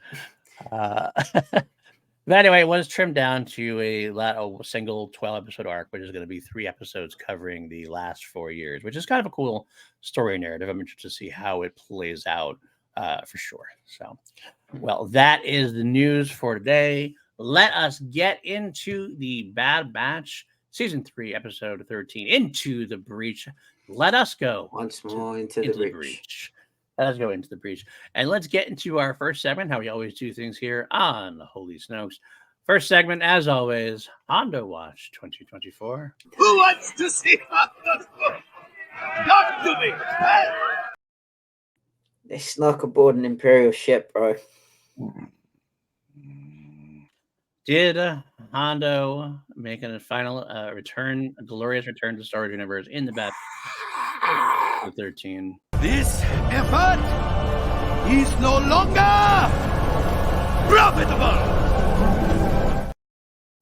But anyway, it was trimmed down to a single 12-episode arc, which is going to be 3 episodes covering the last 4 years, which is kind of a cool story narrative. I'm interested to see how it plays out for sure. So, well, that is the news for today. Let us get into the Bad Batch Season 3, Episode 13, Into the Breach. Let us go once more into the breach. Let us go into the breach. And let's get into our first segment, how we always do things here on the Holy Snokes. First segment, as always, Andor Watch 2024. Who wants to see Andor? Talk to me! They snuck aboard an Imperial ship, bro. Did Hondo make a final return, a glorious return to Star Wars Universe in the Bad 13? This effort is no longer profitable.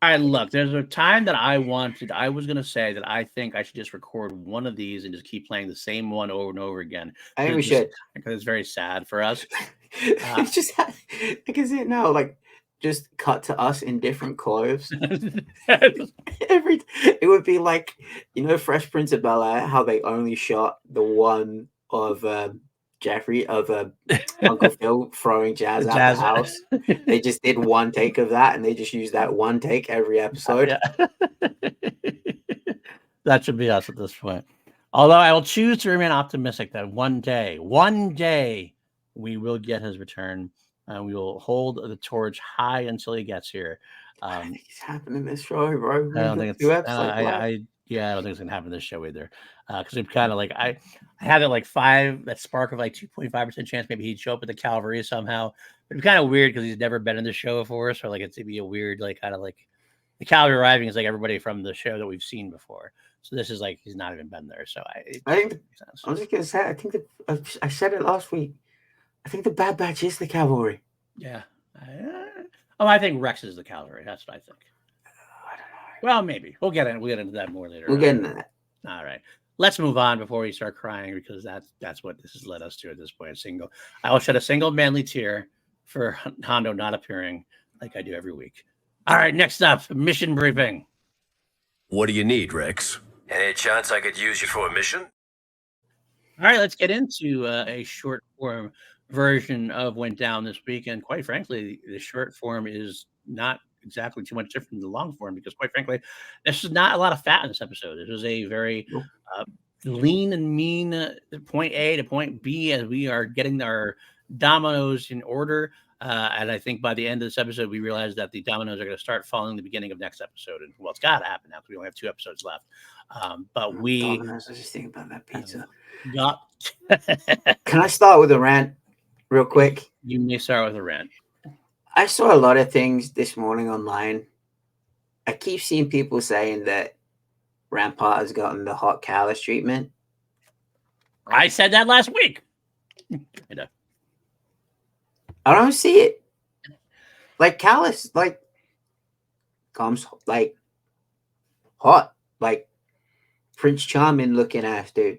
All right, look, there's a time that I was going to say that I think I should just record one of these and just keep playing the same one over and over again. I think we should. Because it's very sad for us. It's just, I can see it now, like, just cut to us in different clothes. It would be like, you know, Fresh Prince of Bel-Air, how they only shot the one of Jeffrey of Uncle Phil throwing Jazz out the house. They just did one take of that, and they just used that one take every episode. Yeah. That should be us at this point. Although I will choose to remain optimistic that one day, we will get his return. We will hold the torch high until he gets here. I think it's happening this show, bro. I don't think it's. I don't think it's gonna happen this show either. Because it's kind of like I had it like that spark of like 2.5% chance maybe he'd show up at the Calvary somehow. But it's kind of weird because he's never been in the show before, so like it'd be a weird like kind of like the Calvary arriving is like everybody from the show that we've seen before. So this is like he's not even been there. So I think I was just gonna say I think that I said it last week. I think the Bad Batch is the cavalry. Yeah. I think Rex is the cavalry. That's what I think. I don't know. Well, maybe. We'll get into that more later. We'll get into that. All right. Let's move on before we start crying because that's what this has led us to at this point. I will shed a single manly tear for Hondo not appearing like I do every week. All right. Next up, mission briefing. What do you need, Rex? Any chance I could use you for a mission? All right. Let's get into a short form version of went down this week, and quite frankly, the short form is not exactly too much different than the long form because, quite frankly, this is not a lot of fat in this episode. This is a very lean and mean point A to point B as we are getting our dominoes in order. And I think by the end of this episode, we realize that the dominoes are going to start falling in the beginning of next episode. And well, it's got to happen now because we only have 2 episodes left. But we. Dominoes, I was just thinking about that pizza. Can I start with a rant? Real quick. You may start with a rant. I saw a lot of things this morning online. I keep seeing people saying that Rampart has gotten the hot Callus treatment. I said that last week. I don't see it. Like Callus, like comes like hot, like Prince Charming looking ass dude.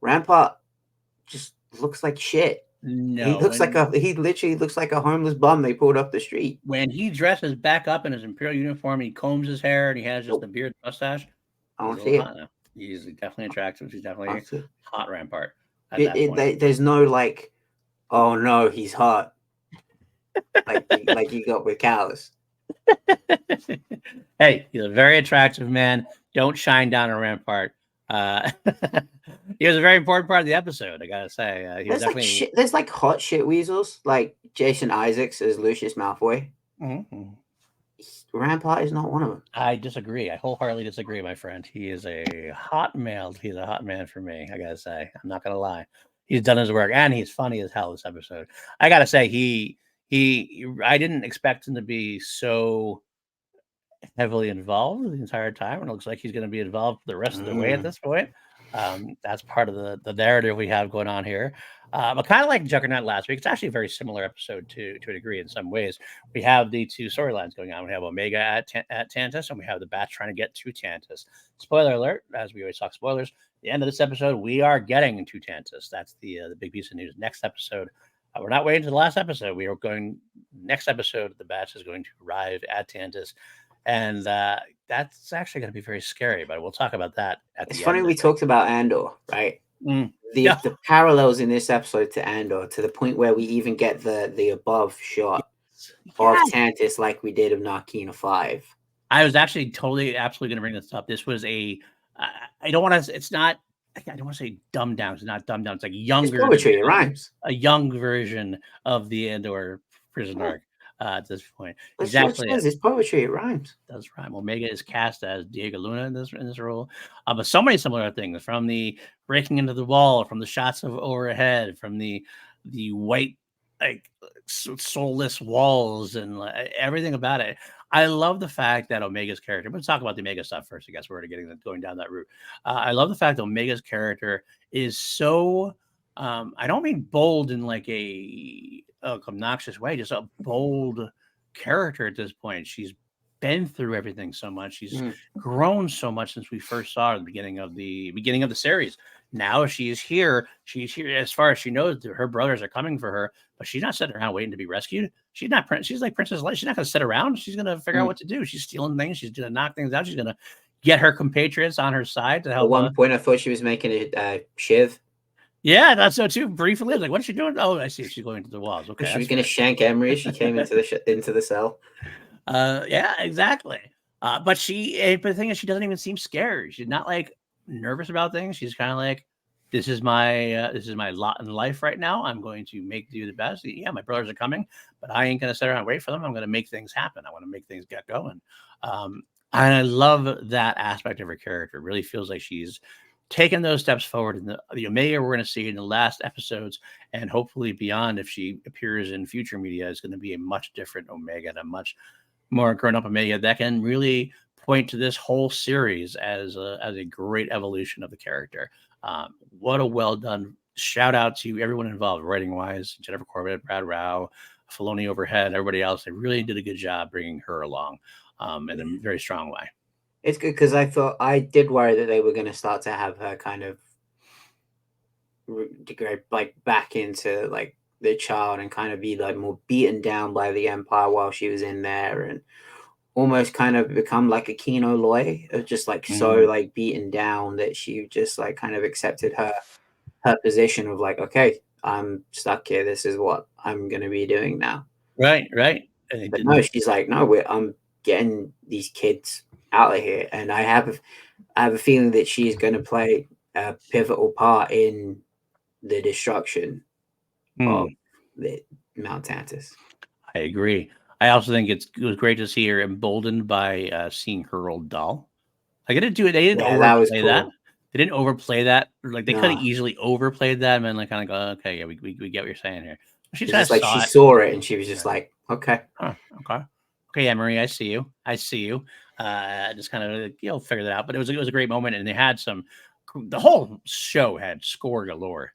Rampart just looks like shit. No, he literally looks like a homeless bum they pulled up the street. When he dresses back up in his Imperial uniform, he combs his hair and he has just a beard mustache. I don't see it. He's definitely attractive. He's definitely hot Rampart. There's no like, oh no, he's hot. like you got with cows. Hey, he's a very attractive man. Don't shine down a rampart. He was a very important part of the episode. I gotta say, he was definitely. There's like hot shit weasels, like Jason Isaacs as Lucius Malfoy. Mm-hmm. Rampart is not one of them. I disagree. I wholeheartedly disagree, my friend. He is a hot male. He's a hot man for me. I gotta say, I'm not gonna lie. He's done his work, and he's funny as hell this episode. I gotta say, I didn't expect him to be so heavily involved the entire time, and it looks like he's going to be involved the rest of the way at this point. That's part of the narrative we have going on here. But kind of like Juggernaut last week, it's actually a very similar episode to a degree in some ways. We have the two storylines going on. We have Omega at Tantus, and we have the Bats trying to get to Tantus. Spoiler alert, as we always talk spoilers, the end of this episode, we are getting to Tantus. That's the big piece of news. Next episode, we're not waiting to the last episode. We are going, next episode, the Bats is going to arrive at Tantus. And that's actually going to be very scary, but we'll talk about that at the end. It's funny we talked about Andor, right? Mm. The parallels in this episode to Andor, to the point where we even get the above shot of Tantus like we did of Narkina 5. I was actually absolutely going to bring this up. This was I don't want to, it's not, I don't want to say dumbed down. It's not dumbed down. It's like younger. It's poetry, it rhymes. A young version of the Andor prison arc. At this point, that's exactly. It's poetry. It rhymes. It does rhyme. Omega is cast as Diego Luna in this role, but so many similar things, from the breaking into the wall, from the shots of overhead, from the white like soulless walls, and everything about it. I love the fact that Omega's character. Let's talk about the Omega stuff first. I guess we're already going down that route. I love the fact that Omega's character is so. I don't mean bold in like a obnoxious way, just a bold character at this point. She's been through everything so much. She's grown so much since we first saw her at the beginning of the series. Now she's here. She's here as far as she knows. Her brothers are coming for her, but she's not sitting around waiting to be rescued. She's not. She's like Princess Leia. She's not going to sit around. She's going to figure out what to do. She's stealing things. She's going to knock things out. She's going to get her compatriots on her side to help. At one point, I thought she was making a shiv. Yeah, I thought so too. Briefly, I was like, "What is she doing?" Oh, I see. She's going to the walls. Okay, she was going to shank Emery. She came into the cell. Yeah, exactly. But the thing is, she doesn't even seem scared. She's not like nervous about things. She's kind of like, "This is my lot in life right now. I'm going to do the best." Yeah, my brothers are coming, but I ain't going to sit around and wait for them. I'm going to make things happen. I want to make things get going. And I love that aspect of her character. It really feels like she's taking those steps forward in the Omega we're going to see in the last episodes, and hopefully beyond, if she appears in future media, is going to be a much different Omega and a much more grown-up Omega that can really point to this whole series as a great evolution of the character. What a well done shout out to everyone involved, writing wise, Jennifer Corbett, Brad Rao, Filoni overhead, everybody else. They really did a good job bringing her along in a very strong way. It's good because I did worry that they were going to start to have her kind of like back into like the child and kind of be like more beaten down by the Empire while she was in there, and almost kind of become like a Kino Loy, of just like so like beaten down that she just like kind of accepted her position of like, okay, I'm stuck here. This is what I'm going to be doing now. Right. But no, she's like, no, I'm getting these kids out of here, and I have a feeling that she's going to play a pivotal part in the destruction of the Mount Tantus. I agree. I also think it was great to see her emboldened by seeing her old doll. Like, they didn't overplay that. They didn't overplay that. Like, they could have easily overplayed that and then like kind of go, okay, yeah, we get what you're saying here. She just like she saw it and she was just like, okay, okay, Emery, I see you. Just kind of figured it out. But it was a great moment, and they had the whole show had score galore.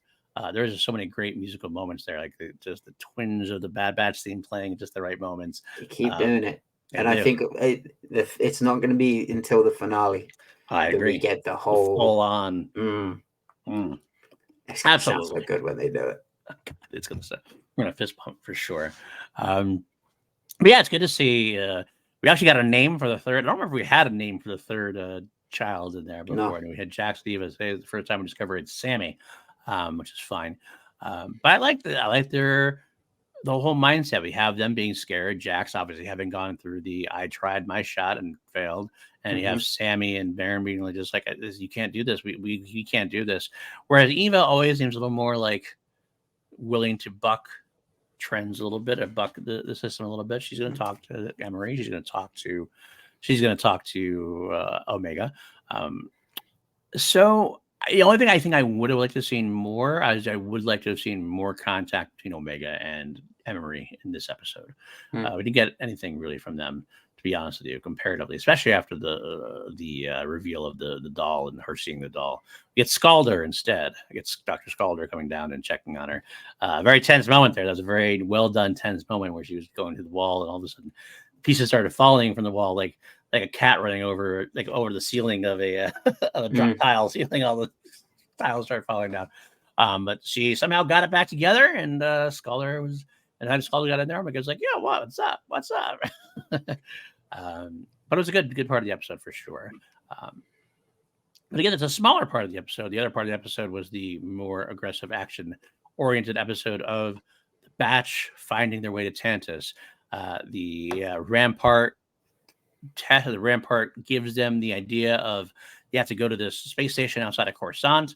There was just so many great musical moments there, like just the twinge of the Bad Batch theme playing at just the right moments. You keep doing it, and I think it's not going to be until the finale. I agree. We get the whole full on. It's absolutely so good when they do it. It's gonna say we're gonna fist pump for sure. But yeah, it's good to see. We actually got a name for the third. I don't remember if we had a name for the third child in there before. No. We had Jack Stevens. The first time we discovered it's Sammy, which is fine. But I like the whole mindset. We have them being scared. Jax obviously having gone through I tried my shot and failed. And you have Sammy and Baron being like, just like, you can't do this. We can't do this. Whereas Eva always seems a little more like willing to buck trends a little bit, or buck the system a little bit. She's going to talk to Emery. She's going to talk to Omega. So the only thing I think I would have liked to have seen more is I would like to have seen more contact between Omega and Emery in this episode. We didn't get anything really from them, to be honest with you, comparatively, especially after the reveal of the doll and her seeing the doll. We get Scalder instead. It gets Dr. Scalder coming down and checking on her. Very tense moment there. That was a very well done tense moment where she was going to the wall and all of a sudden pieces started falling from the wall like a cat running over the ceiling of a drop tile ceiling. All the tiles started falling down. But she somehow got it back together, and Scalder got in there. And was like, "Yeah, what's up? What's up?" But it was a good part of the episode for sure. But again, it's a smaller part of the episode. The other part of the episode was the more aggressive, action-oriented episode of the Batch finding their way to Tantus. The Rampart gives them the idea of you have to go to this space station outside of Coruscant,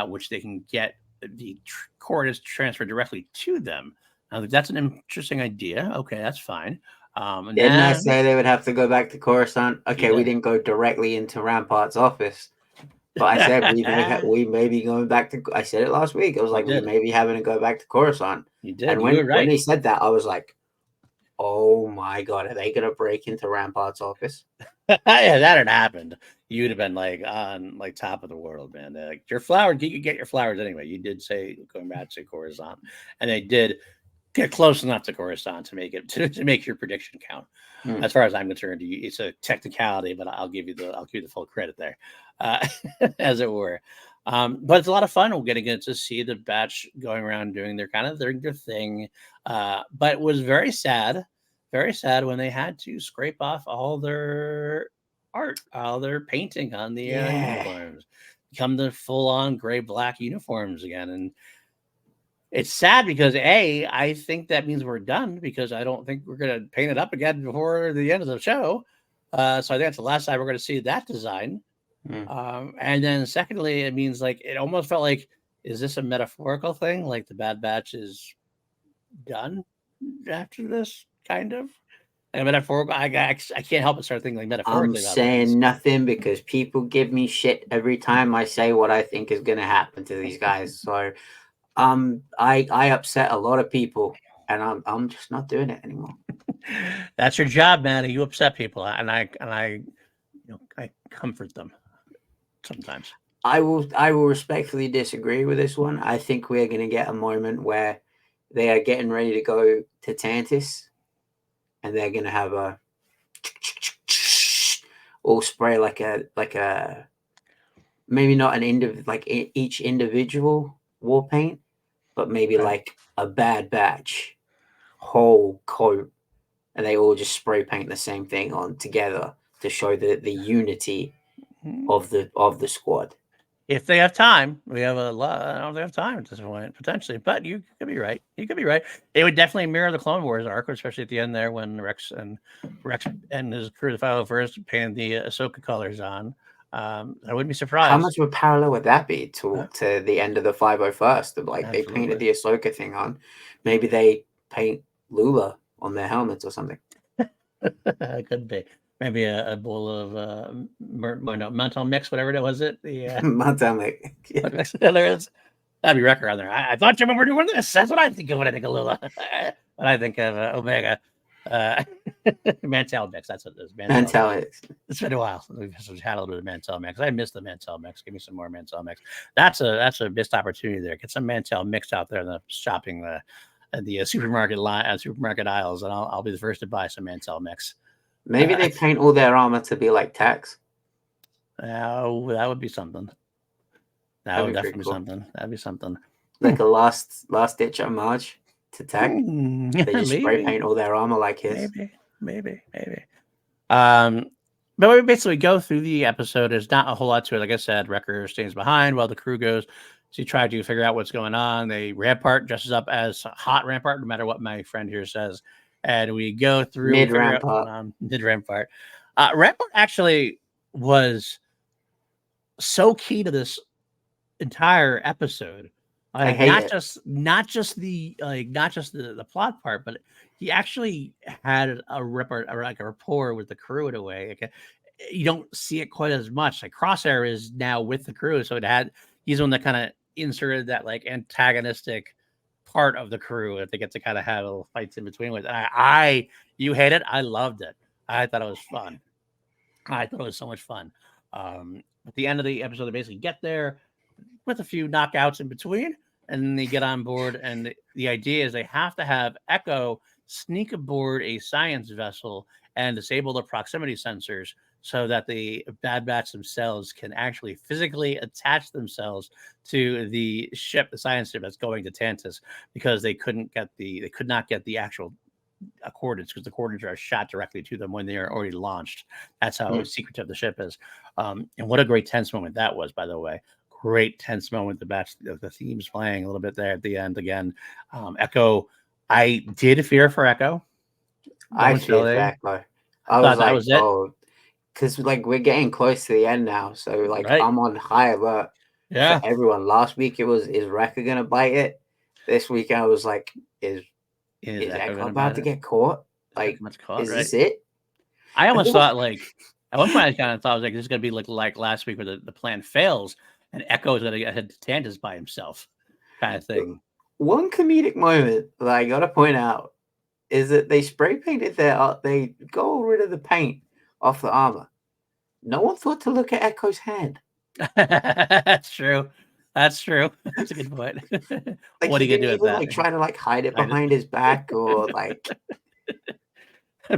which they can get the coordinates transferred directly to them. I think that's an interesting idea. Okay, that's fine. Didn't I say they would have to go back to Coruscant? Okay, we didn't go directly into Rampart's office, but I said we may be going back to. I said it last week. I was like, we may be having to go back to Coruscant. You did. And when he said that, I was like, oh my God, are they going to break into Rampart's office? Yeah, that had happened. You'd have been like on top of the world, man. They're like, your flowers, you could get your flowers anyway. You did say going back to Coruscant, and they did get close enough to Coruscant to make it to make your prediction count. As far as I'm concerned, it's a technicality, but I'll give you the full credit there, as it were. But it's a lot of fun. We're getting to see the Batch going around doing their thing. But it was very sad when they had to scrape off all their art, all their painting on the uniforms, become the full-on gray-black uniforms again. And it's sad because I think that means we're done, because I don't think we're going to paint it up again before the end of the show. So I think that's the last time we're going to see that design. And then secondly, it means it almost felt like, is this a metaphorical thing? Like the Bad Batch is done after this, kind of? And metaphorical, I can't help but start thinking metaphorically. I'm saying nothing because people give me shit every time I say what I think is going to happen to these guys. So I upset a lot of people, and I'm just not doing it anymore. That's your job, man. You upset people, and I comfort them sometimes. I will respectfully disagree with this one. I think we're going to get a moment where they are getting ready to go to Tantus, and they're going to have a all spray like a maybe not each individual war paint, but maybe like a Bad Batch whole coat, and they all just spray paint the same thing on together to show the unity of the squad. If they have time, we have a lot. I don't know if they have time at this point, potentially, but you could be right. You could be right. It would definitely mirror the Clone Wars arc, especially at the end there when Rex and his crew, the 501st, painted the Ahsoka colors on. I wouldn't be surprised. How much of a parallel would that be to the end of the 501st? They painted the Ahsoka thing on. Maybe they paint Lula on their helmets or something. It could be. Maybe a bowl of Mental Mix, whatever it was. Mental Mix. Yeah. There is. That'd be Wrecker on there. I thought you remember doing this. That's what I think of when I think of Lula. When I think of Omega. Mantel Mix. That's what it is. Mantel Mix. It's been a while. We've had a little bit of Mantel Mix. I miss the Mantel Mix. Give me some more Mantel Mix. That's a missed opportunity there. Get some Mantel Mix out there in the shopping the supermarket aisles, and I'll be the first to buy some Mantel Mix. Maybe they paint all their armor to be like Tex. That would be something. That would definitely be something. That'd be something. Like a last ditch homage to Tex. They just spray paint all their armor like his. Maybe. But we basically go through the episode. There's not a whole lot to it. Like I said, Wrecker stays behind while the crew goes to try to figure out what's going on. They Rampart dresses up as Hot Rampart, no matter what my friend here says. And we go through Mid Rampart. Mid Rampart. Rampart actually was so key to this entire episode. Like not just the plot part, but he actually had a rapport with the crew in a way. Like, you don't see it quite as much. Like Crosshair is now with the crew, so he's the one that kind of inserted that like antagonistic part of the crew that they get to kind of have little fights in between with. And you hate it, I loved it. I thought it was fun. I thought it was so much fun. At the end of the episode, they basically get there with a few knockouts in between, and then they get on board. And the idea is they have to have Echo sneak aboard a science vessel and disable the proximity sensors so that the Bad Batch themselves can actually physically attach themselves to the ship, the science ship that's going to Tantus, because they could not get the actual coordinates, because the coordinates are shot directly to them when they are already launched. That's how secretive the ship is. And what a great tense moment that was, by the way. Great tense moment. The theme's playing a little bit there at the end again. Echo, I did fear for Echo. I feared for Echo. I was like, oh, because like we're getting close to the end now, so like I'm on high alert. Yeah, for everyone. Last week it was, is Wrecker gonna bite it? This week I was like, is Echo about to get caught? Like, is this it? I almost thought like at one point I kind of thought I was like, this is gonna be like last week where the plan fails and Echo is gonna get head to Tantus by himself, kind of thing. One comedic moment that I gotta point out is that they spray painted they got rid of the paint off the armor. No one thought to look at Echo's head. That's true. That's true. That's a good point. Like, what are you gonna do with that? Like try to like hide it behind his back or like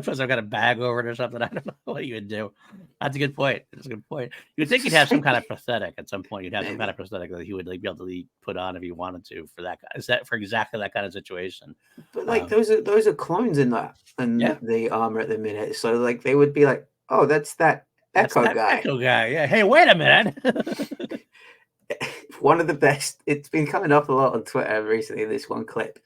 plus I've got a bag over it or something. I don't know what you would do. That's a good point. That's a good point. You'd think he'd have some kind of prosthetic at some point. You'd have some kind of prosthetic that he would like be able to put on if he wanted to for that. Is that for exactly that kind of situation? But like those are clones in the armor at the minute. So like they would be like, oh, that's that Echo guy. Echo guy. Yeah. Hey, wait a minute. One of the best. It's been coming up a lot on Twitter recently. This one clip.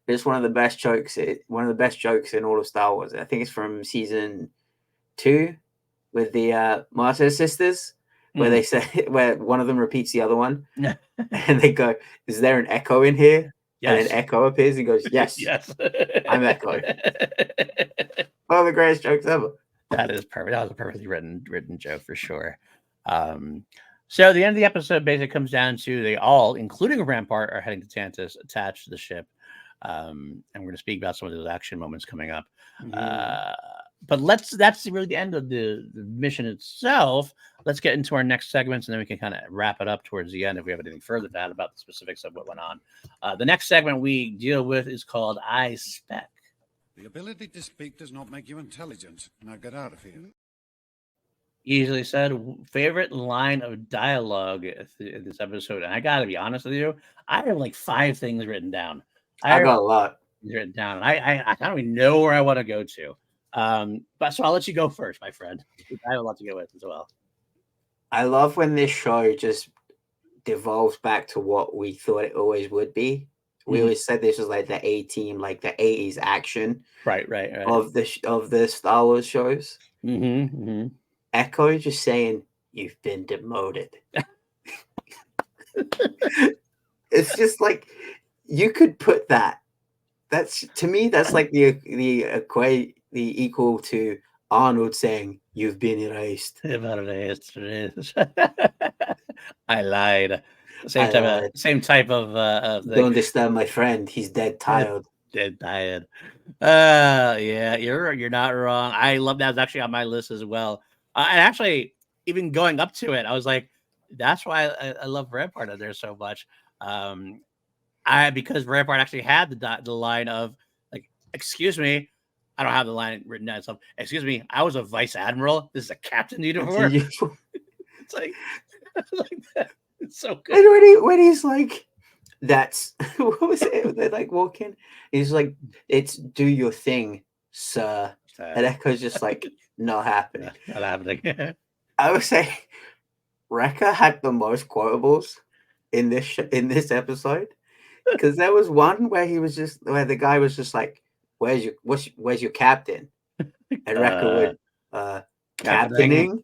It's one of the best jokes. One of the best jokes in all of Star Wars. I think it's from season 2 with the Martyr sisters, where they say where one of them repeats the other one, and they go, "Is there an Echo in here?" Yes. And then Echo appears and goes, "Yes, yes, I'm Echo." One of the greatest jokes ever. That is perfect. That was a perfectly written joke for sure. So the end of the episode basically comes down to they all, including Rampart, are heading to Tantus, attached to the ship. And we're going to speak about some of those action moments coming up. But that's really the end of the mission itself. Let's get into our next segments, and then we can kind of wrap it up towards the end if we have anything further to add about the specifics of what went on. The next segment we deal with is called I Spec. The ability to speak does not make you intelligent. Now get out of here. Easily said. Favorite line of dialogue in this episode, and I got to be honest with you, I have like 5 things written down. I got a lot written down. I don't even know where I want to go to. But so I'll let you go first, my friend. I have a lot to go with as well. I love when this show just devolves back to what we thought it always would be. We always said this was like the A-team, like the 80s action, right. of the Star Wars shows. Echo just saying, "You've been demoted." It's just like you could put that. That's, to me, that's like the equal to Arnold saying, "You've been erased." I lied. Same type of thing. Don't disturb my friend. He's dead tired. Dead tired. Yeah, you're not wrong. I love that. It's actually on my list as well. And actually, even going up to it, I was like, that's why I love Rampart in there so much. Because Rampart actually had the line of like, "Excuse me," I don't have the line written down. So, "Excuse me, I was a vice admiral. This is a captain uniform." It's like that. It's so good. And when he's like, "That's what was it?" They like walk in. He's like, "It's do your thing, sir." And Echo's just like, "Not happening." Not happening. I would say Wrecker had the most quotables. in this episode? Because there was one where where the guy was just like, where's your captain? And Wrecker would captaining.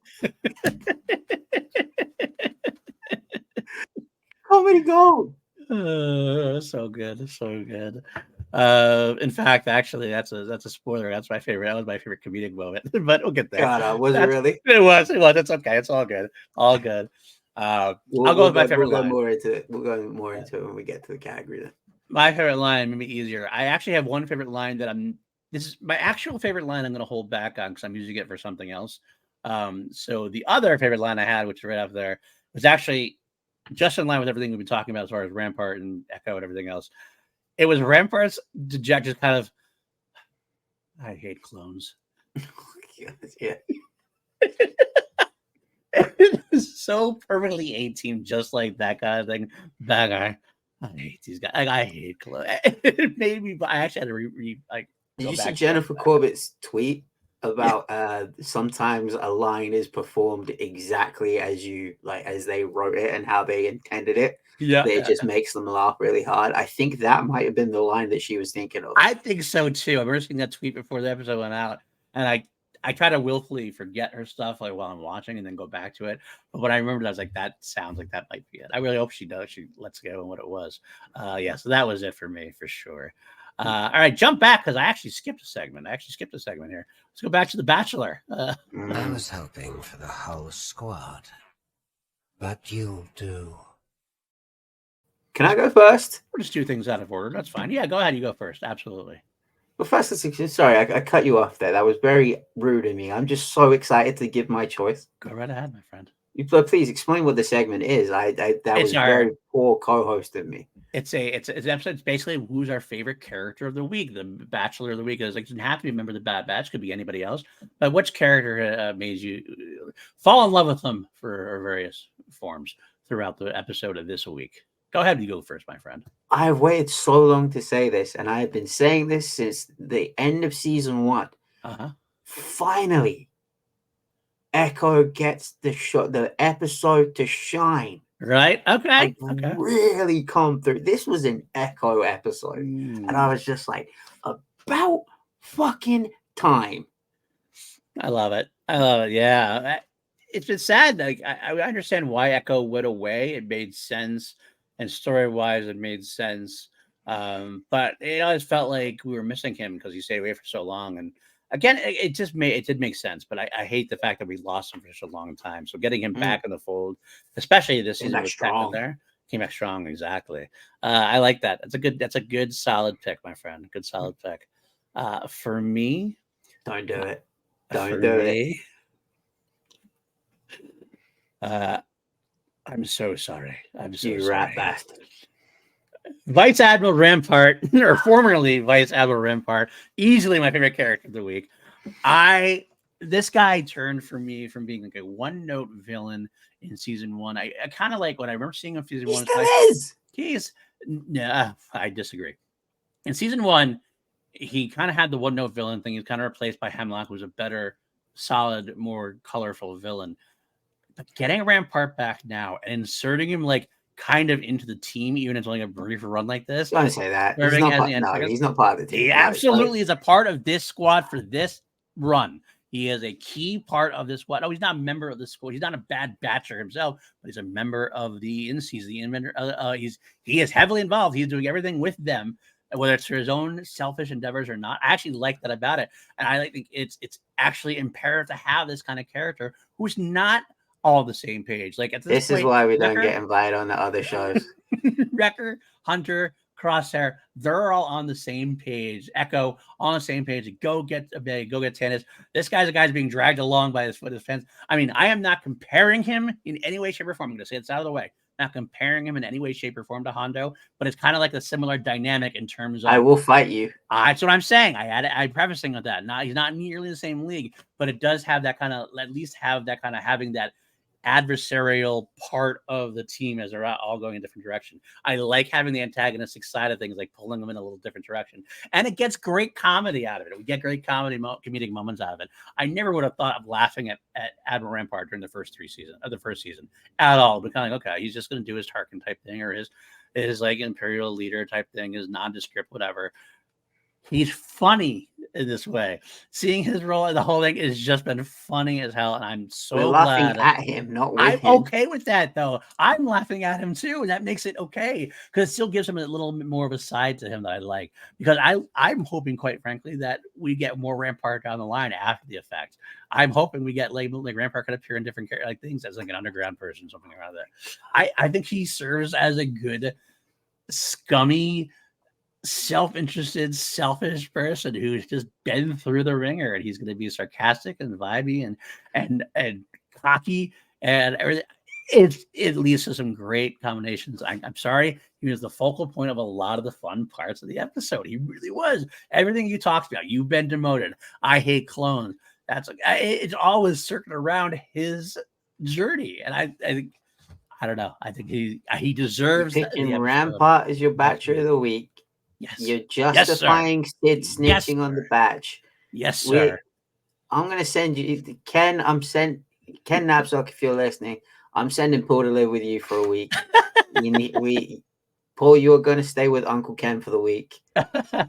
Comedy gold. So good, so good. In fact, actually, that's a spoiler. That was my favorite comedic moment. But we'll get there. God, was it really? It was. It's okay. It's all good. All good. I'll go with my favorite line. We'll go more into it when we get to the category. Then. My favorite line made me easier. I actually have one favorite line that this is my actual favorite line I'm going to hold back on because I'm using it for something else. So the other favorite line I had, which is right up there, was actually just in line with everything we've been talking about as far as Rampart and Echo and everything else. It was Rampart's dejected kind of, I hate clones. Yeah. It was so perfectly A-team, just like that kind of thing. That guy. I hate these guys. I hate clones. It made me. I actually had to Did you see Jennifer Corbett's tweet about sometimes a line is performed exactly as they wrote it and how they intended it? Yeah, it just makes them laugh really hard. I think that might have been the line that she was thinking of. I think so too. I remember seeing that tweet before the episode went out, and I try to willfully forget her stuff while I'm watching and then go back to it. But when I remembered, I was like, that sounds like that might be it. I really hope she does. She lets go on what it was. So that was it for me for sure. All right, jump back because I actually skipped a segment. Here. Let's go back to The Bachelor. I was hoping for the whole squad, but you'll do. Can I go first? We'll just do things out of order. That's fine. Yeah, go ahead. You go first. Absolutely. Well, first, sorry, I cut you off there. That was very rude of me. I'm just so excited to give my choice. Go right ahead, my friend. Please explain what the segment is. That was very poor co-host of me. It's an episode. It's basically who's our favorite character of the week, the Bachelor of the week. It doesn't have to be a member of the Bad Batch, could be anybody else. But which character made you fall in love with them for various forms throughout the episode of this week? Go ahead, you go first, my friend. I've waited so long to say this, and I've been saying this since the end of season 1. Finally, Echo gets the episode to shine. Right? Okay. Really come through. This was an Echo episode. And I was just like, about fucking time. I love it. Yeah. It's been sad. Like I understand why Echo went away. It made sense. And story-wise, it made sense. But it always felt like we were missing him because he stayed away for so long. And again, it did make sense. But I hate the fact that we lost him for such a long time. So getting him back in the fold, especially this season, came back strong. Exactly. I like that. That's a good solid pick, my friend. Good solid pick. For me, don't do it. Don't do it. I'm so sorry. You rat bastard. Vice Admiral Rampart, or formerly Vice Admiral Rampart, easily my favorite character of the week. This guy turned for me from being like a one-note villain in season 1. I kind of like what I remember seeing on season 1. I disagree. In season 1, he kind of had the one-note villain thing. He's kind of replaced by Hemlock, who's a better, solid, more colorful villain. But getting Rampart back now and inserting him like kind of into the team, even if it's only a brief run like this. Don't say that. He's not part of the team. He absolutely is a part of this squad for this run. He is a key part of this squad. No, he's not a member of the squad. He's not a bad batcher himself, but he's a member of the He's the inventor. He is heavily involved. He's doing everything with them, whether it's for his own selfish endeavors or not. I actually like that about it, and I think it's actually imperative to have this kind of character who's not all the same page. Like at this point, is why we don't get invited on the other shows. Wrecker, Hunter, Crosshair, they're all on the same page. Echo on the same page. Go get Tannis. This guy's a guy's being dragged along by his fence. I mean, I am not comparing him in any way, shape, or form. I'm going to say it's out of the way. Not comparing him in any way, shape, or form to Hondo, but it's kind of like a similar dynamic in terms of. I will fight you. That's what I'm saying. I'm prefacing with that. He's not nearly the same league, but it does have that kind of, at least have that kind of having that adversarial part of the team as they're all going in different direction. I like having the antagonistic side of things, like pulling them in a little different direction, and it gets great comedy out of it. We get great comedic moments out of it. I never would have thought of laughing at Admiral Rampart during the first season at all. But kind of like, okay, he's just going to do his Tarkin type thing, or his like Imperial leader type thing, his nondescript whatever. He's funny in this way. Seeing his role in the whole thing has just been funny as hell, and I'm so We're glad. laughing at him, not with I'm him. okay with that, though. I'm laughing at him too, and that makes it okay because it still gives him a little bit more of a side to him that I like. Because I'm hoping, quite frankly, that we get more Rampart down the line after the effect. I'm hoping we get like Rampart could appear in different like things as like an underground person, something around there. I think he serves as a good scummy, self-interested, selfish person who's just been through the ringer, and he's going to be sarcastic and vibey and cocky and everything. It leads to some great combinations. I'm sorry, he was the focal point of a lot of the fun parts of the episode. He really was. Everything you talked about, you've been demoted, I hate clones. That's it's always circling around his journey, and I think. I don't know. I think he deserves. You're picking Rampart as your batcher of the week. Yes. You're justifying Sid snitching on the batch. Yes, sir. I'm going to send you, Ken. Ken Knapsack, if you're listening, I'm sending Paul to live with you for a week. Paul, you're going to stay with Uncle Ken for the week,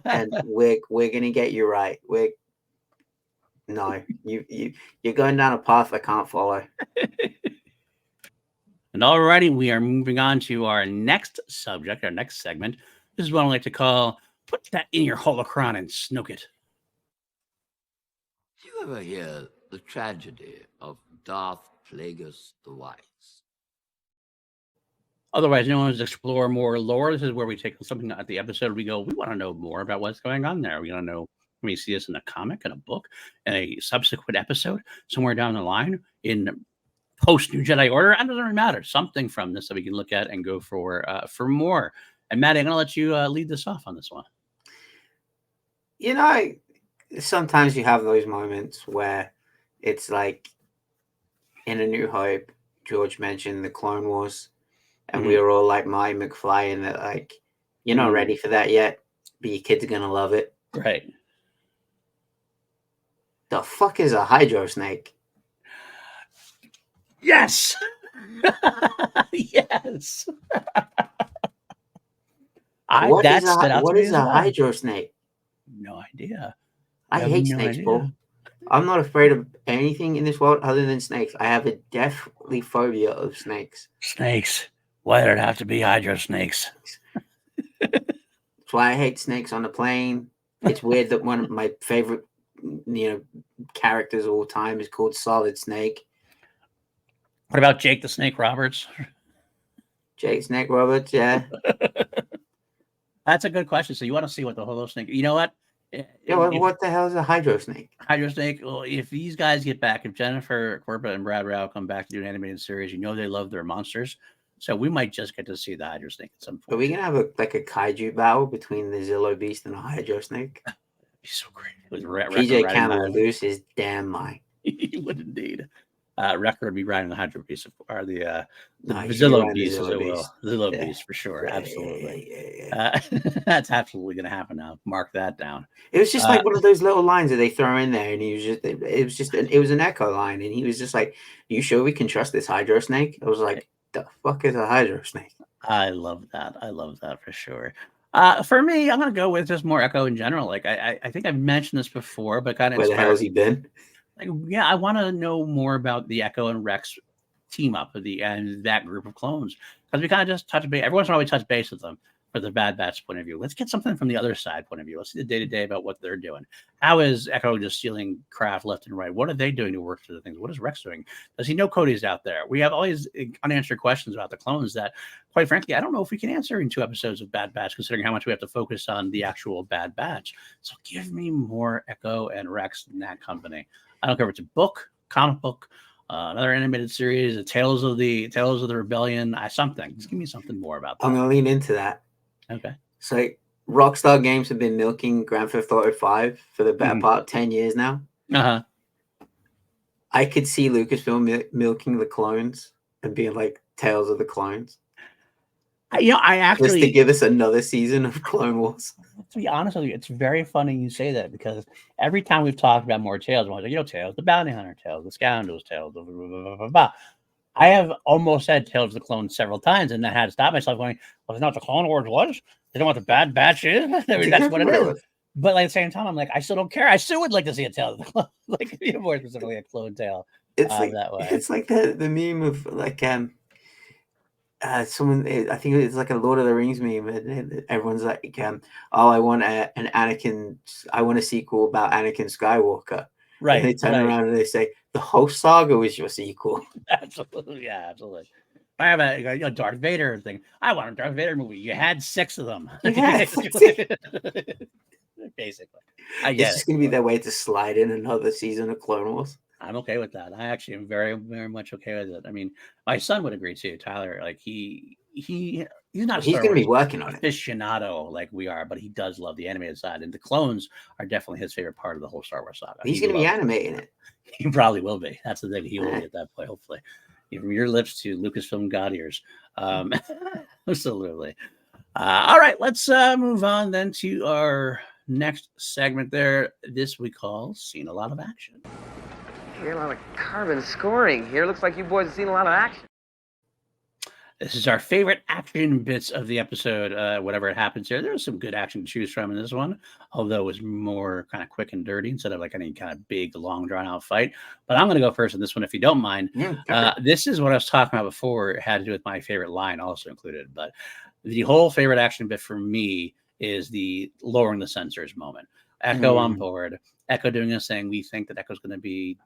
and we're going to get you right. You're going down a path I can't follow. And alrighty, we are moving on to our next subject, our next segment. This is what I like to call "Put That in Your Holocron and Snoke It." Do you ever hear the tragedy of Darth Plagueis the Wise? Otherwise known as Explore More Lore. This is where we take something at the episode. We go, we want to know more about what's going on there. We want to know. We see this in a comic, in a book, in a subsequent episode, somewhere down the line, in post New Jedi Order. It doesn't really matter. Something from this that we can look at and go for more. And Matty, I'm going to let you lead this off on this one. Sometimes you have those moments where it's like in A New Hope, George mentioned the Clone Wars, and we were all like Marty McFly, and that like, you're not ready for that yet, but your kids are going to love it. Right. The fuck is a hydro snake? Yes. Yes. What is a hydro snake? No idea. I hate snakes, Paul. I'm not afraid of anything in this world other than snakes. I have a deathly phobia of snakes. Snakes. Why did it have to be hydro snakes? That's why I hate snakes on the plane. It's weird that one of my favorite, characters of all time is called Solid Snake. What about Jake the Snake Roberts? Jake Snake Roberts, yeah. That's a good question. So you want to see what the holo snake? You know what? Yeah, what the hell is a hydro snake? Hydro snake. Well, if these guys get back, if Jennifer Corbett and Brad Rao come back to do an animated series, they love their monsters. So we might just get to see the hydro snake at some point. Are we gonna have a kaiju battle between the Zillo Beast and the hydro snake? That'd be so great. It was PJ Campbell would lose his damn mind. He would indeed. Wrecker would be riding the hydro beast, or the Zillo beast, as it will. Zillo beast for sure, absolutely. That's absolutely going to happen now. Mark that down. It was just like one of those little lines that they throw in there, and he was it was an echo line, and he was just like, "You sure we can trust this hydro snake?" I was like, "The fuck is a hydro snake?" I love that. I love that for sure. For me, I'm going to go with just more Echo in general. Like I think I've mentioned this before, but kind of where the hell has he been? Like, yeah, I want to know more about the Echo and Rex team up and that group of clones, because we kind of just touch base. Every once in a while, we touch base with them for the Bad Batch point of view. Let's get something from the other side point of view. Let's see the day-to-day about what they're doing. How is Echo just stealing craft left and right? What are they doing to work through the things? What is Rex doing? Does he know Cody's out there? We have all these unanswered questions about the clones that, quite frankly, I don't know if we can answer in 2 episodes of Bad Batch, considering how much we have to focus on the actual Bad Batch. So give me more Echo and Rex in that company. I don't care if it's a book, comic book, another animated series, Tales of the Rebellion, something. Just give me something more about that. I'm gonna lean into that. Okay. So Rockstar Games have been milking Grand Theft Auto 5 for the better part of 10 years now. Uh-huh. I could see Lucasfilm milking the clones and being like Tales of the Clones. I Just to actually, give us another season of Clone Wars. to be honest with you, it's very funny you say that because every time we've talked about more Tales, I'm like, Tales, the Bounty Hunter Tales, the Scoundrels Tales, blah, blah, blah, blah, blah. I have almost said Tales of the Clones several times, and I had to stop myself going, well, it's not what the Clone Wars was. They don't want the Bad Batch is. I mean, that's what it is. But like, at the same time, I'm like, I still don't care. I still would like to see a Tales of the Clone, like more specifically a clone tale. It's like that way. It's like the meme of like someone. I think it's like a Lord of the Rings meme, and everyone's like, "Oh, I want an Anakin. I want a sequel about Anakin Skywalker." Right. And they turn around and they say, "The whole saga was your sequel." Absolutely, yeah, absolutely. I have a Darth Vader thing. I want a Darth Vader movie. You had 6 of them. Basically, It's just going to be their way to slide in another season of Clone Wars. I'm okay with that. I actually am very, very much okay with it. I mean, my son would agree too. Tyler, like he's not. He's going to be working on it. Aficionado like we are, but he does love the animated side, and the clones are definitely his favorite part of the whole Star Wars saga. He's going to be animating it. He probably will be. That's the thing. He will be at that point, hopefully. From your lips to Lucasfilm God ears. Absolutely. All right, let's move on then to our next segment there. This we call Seen a Lot of Action. You got a lot of carbon scoring here. Looks like you boys have seen a lot of action. This is our favorite action bits of the episode, whatever it happens here. There's some good action to choose from in this one, although it was more kind of quick and dirty instead of like any kind of big, long, drawn-out fight. But I'm going to go first in this one, if you don't mind. Yeah, this is what I was talking about before. It had to do with my favorite line also included. But the whole favorite action bit for me is the lowering the sensors moment. Echo on board. Echo doing this thing. We think that Echo's going to be,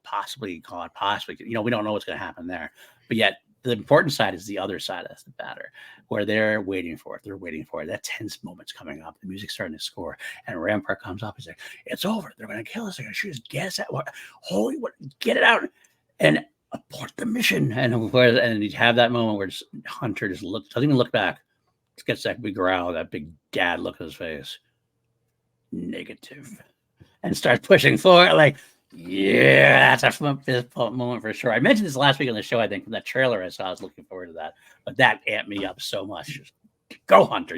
possibly, we don't know what's going to happen there. But yet, the important side is the other side of the batter, where they're waiting for it. They're waiting for it. That tense moment's coming up. The music's starting to score, and Rampart comes up. He's like, "It's over. They're going to kill us. They're going to shoot us. Get us out. Holy, what? Get it out and abort the mission." And you have that moment where Hunter just doesn't even look back. Just gets that big growl, that big dad look on his face. Negative, and starts pushing forward like. Yeah, that's a fist pump moment for sure. I mentioned this last week on the show, I think, from that trailer I saw. I was looking forward to that. But that amped me up so much. Just go, Hunter.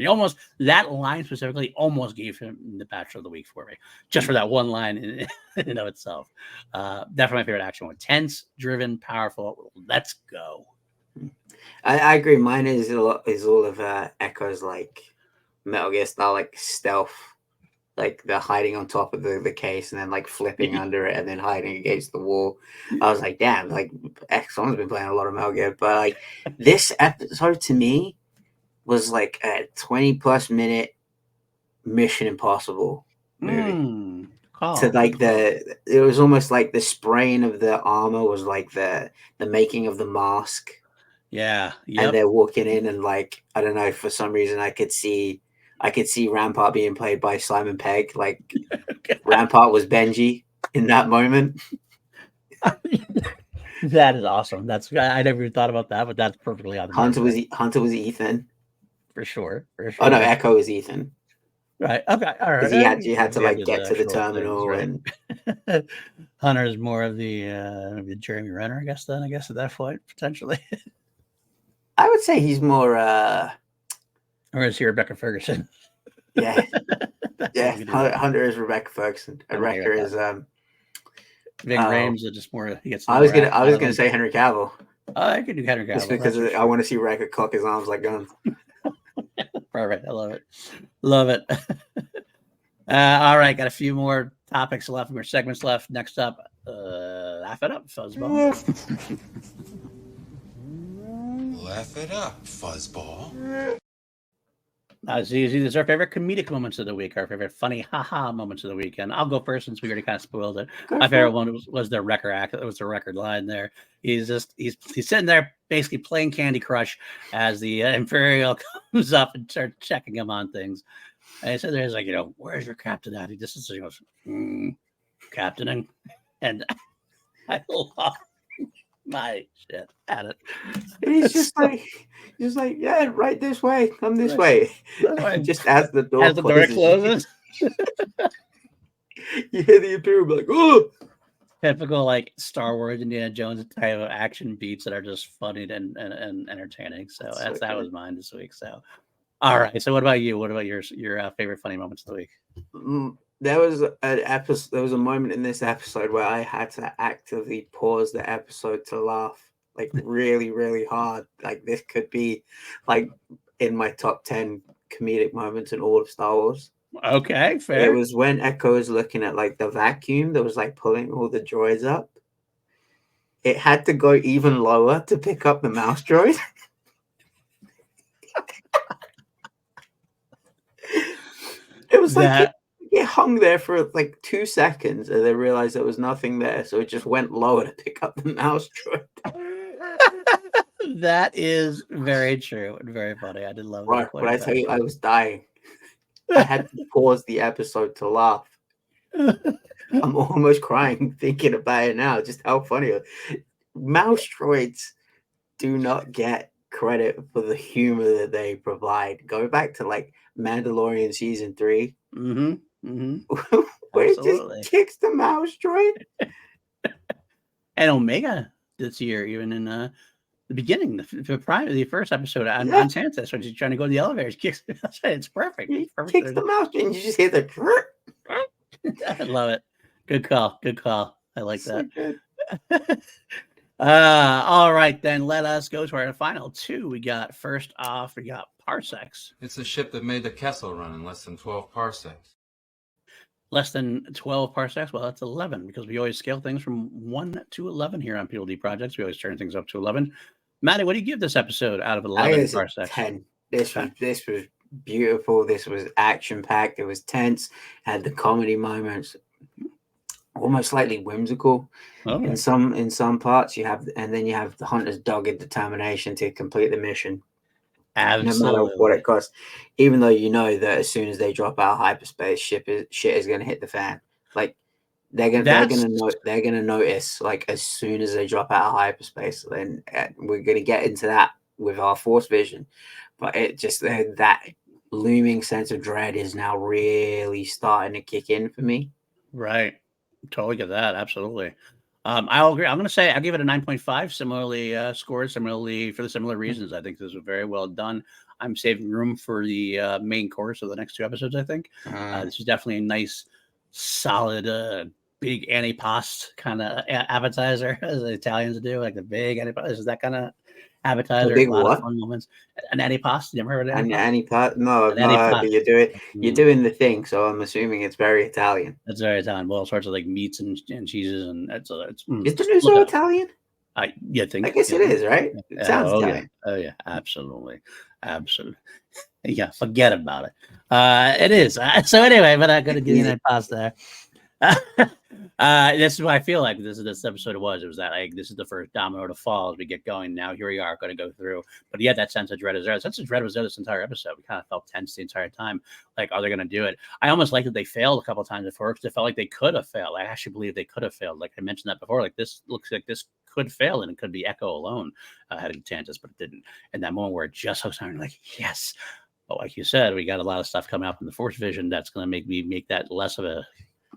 That line specifically almost gave him the Bachelor of the Week for me. Just for that one line in and of itself. Definitely my favorite action one. Tense, driven, powerful. Let's go. I agree. Mine is all of Echo's like Metal Gear style, like stealth. Like the hiding on top of the case and then like flipping under it and then hiding against the wall. I was like, damn, like someone's been playing a lot of Metal Gear. But like this episode to me was like a 20+ minute Mission Impossible movie. To like it was almost like the spraying of the armor was like the making of the mask. Yeah. And they're walking in and like, I don't know, for some reason I could see Rampart being played by Simon Pegg. Like Rampart was Benji in that moment. That is awesome. I never even thought about that, but that's perfectly on. Hunter was Ethan. For sure. Oh no, Echo was Ethan. Right. Okay. All right. He had to like get to the terminal things, right? And Hunter's more of the Jeremy Renner, I guess at that point, potentially. I would say he's more or is he Rebecca Ferguson? Yeah. Hunter is Rebecca Ferguson. And Wrecker is Ving Rhames is just more. He gets. I was gonna say Henry Cavill. I could do Henry Cavill just because I want to see Wrecker cock his arms like guns. Perfect. I love it. All right, got a few more topics left, more segments left. Next up, laugh it up, Fuzzball. Laugh it up, Fuzzball. These are our favorite comedic moments of the week, our favorite funny haha moments of the week. And I'll go first since we already kind of spoiled it. My favorite one was the Wrecker act. It was the record line there. He's sitting there basically playing Candy Crush as the Imperial comes up and starts checking him on things. And he said, "There's like, where's your captain at?" He just goes, "Captaining," and I love my shit at it. He's just like, yeah, right this way. Come this way. Just as the door closes. You hear the Imperial be like, "Oh!" typical like Star Wars Indiana Jones type of action beats that are just funny and entertaining. So that was mine this week. So all right. So what about you? What about your favorite funny moments of the week? There was an episode. There was a moment in this episode where I had to actively pause the episode to laugh, like really, really hard. Like this could be like in my top 10 comedic moments in all of Star Wars. Okay, fair. It was when Echo was looking at like the vacuum that was like pulling all the droids up. It had to go even lower to pick up the mouse droid. It was like it hung there for like 2 seconds and they realized there was nothing there. So it just went lower to pick up the mouse droid. That is very true and very funny. I did love that. Right, but I tell you, I was dying. I had to pause the episode to laugh. I'm almost crying thinking about it now, just how funny. Mouse droids do not get credit for the humor that they provide. Go back to like Mandalorian season 3. Where it just kicks the mouse droid. And Omega this year, even in the beginning, the first episode on Santos, when she's trying to go to the elevator, she kicks it's perfect. Kicks the mouse and you just hear the I love it. Good call. I like that. All right, then let us go to our final two. First off, we got parsecs. It's a ship that made the Kessel run in less than 12 parsecs. Less than 12 parsecs? Well, that's 11 because we always scale things from 1 to 11 here on PLD Projects. We always turn things up to 11. Matty, what do you give this episode out of 11 parsecs? 10. This was beautiful. This was action-packed. It was tense. Had the comedy moments. Almost slightly whimsical in some parts. You have the hunter's dogged determination to complete the mission. Absolutely. No matter what it costs, even though you know that as soon as they drop out of hyperspace, shit is going to hit the fan. Like they're gonna notice like as soon as they drop out of hyperspace. Then we're gonna get into that with our force vision, but it just that looming sense of dread is now really starting to kick in for me. Right, totally get that. Absolutely. I'll agree. I'm going to say I'll give it a 9.5. Similarly scored, for the similar reasons. I think this was very well done. I'm saving room for the main course of the next 2 episodes. I think this is definitely a nice, solid, big antipasto kind of appetizer, as the Italians do, like the big antipasto. Is that kind of appetizer? Big a lot what? of fun moments. An antipasto. You ever heard of An antipasto? antipasto? No, I've not heard, but you're doing the thing, so I'm assuming it's very Italian. It's very Italian. Well, all sorts of like meats and cheeses, and it's is the news so Italian? I guess it is, right? It sounds Italian. Oh yeah, absolutely. Yeah, forget about it. It is. So anyway, but I'm gonna give you that pasta there. This is what I feel like this episode was. It was that like this is the first domino to fall as we get going. Now here we are going to go through, but yeah, that sense of dread is there. The sense of dread was there this entire episode. We kind of felt tense the entire time. Like, are they going to do it? I almost like that they failed a couple of times before because it felt like they could have failed. I actually believe they could have failed. Like I mentioned that before. Like this looks like this could fail and it could be Echo alone having chances, but it didn't. And that moment where it just hooks on, like yes. But like you said, we got a lot of stuff coming up in the Force Vision that's going to make that less of a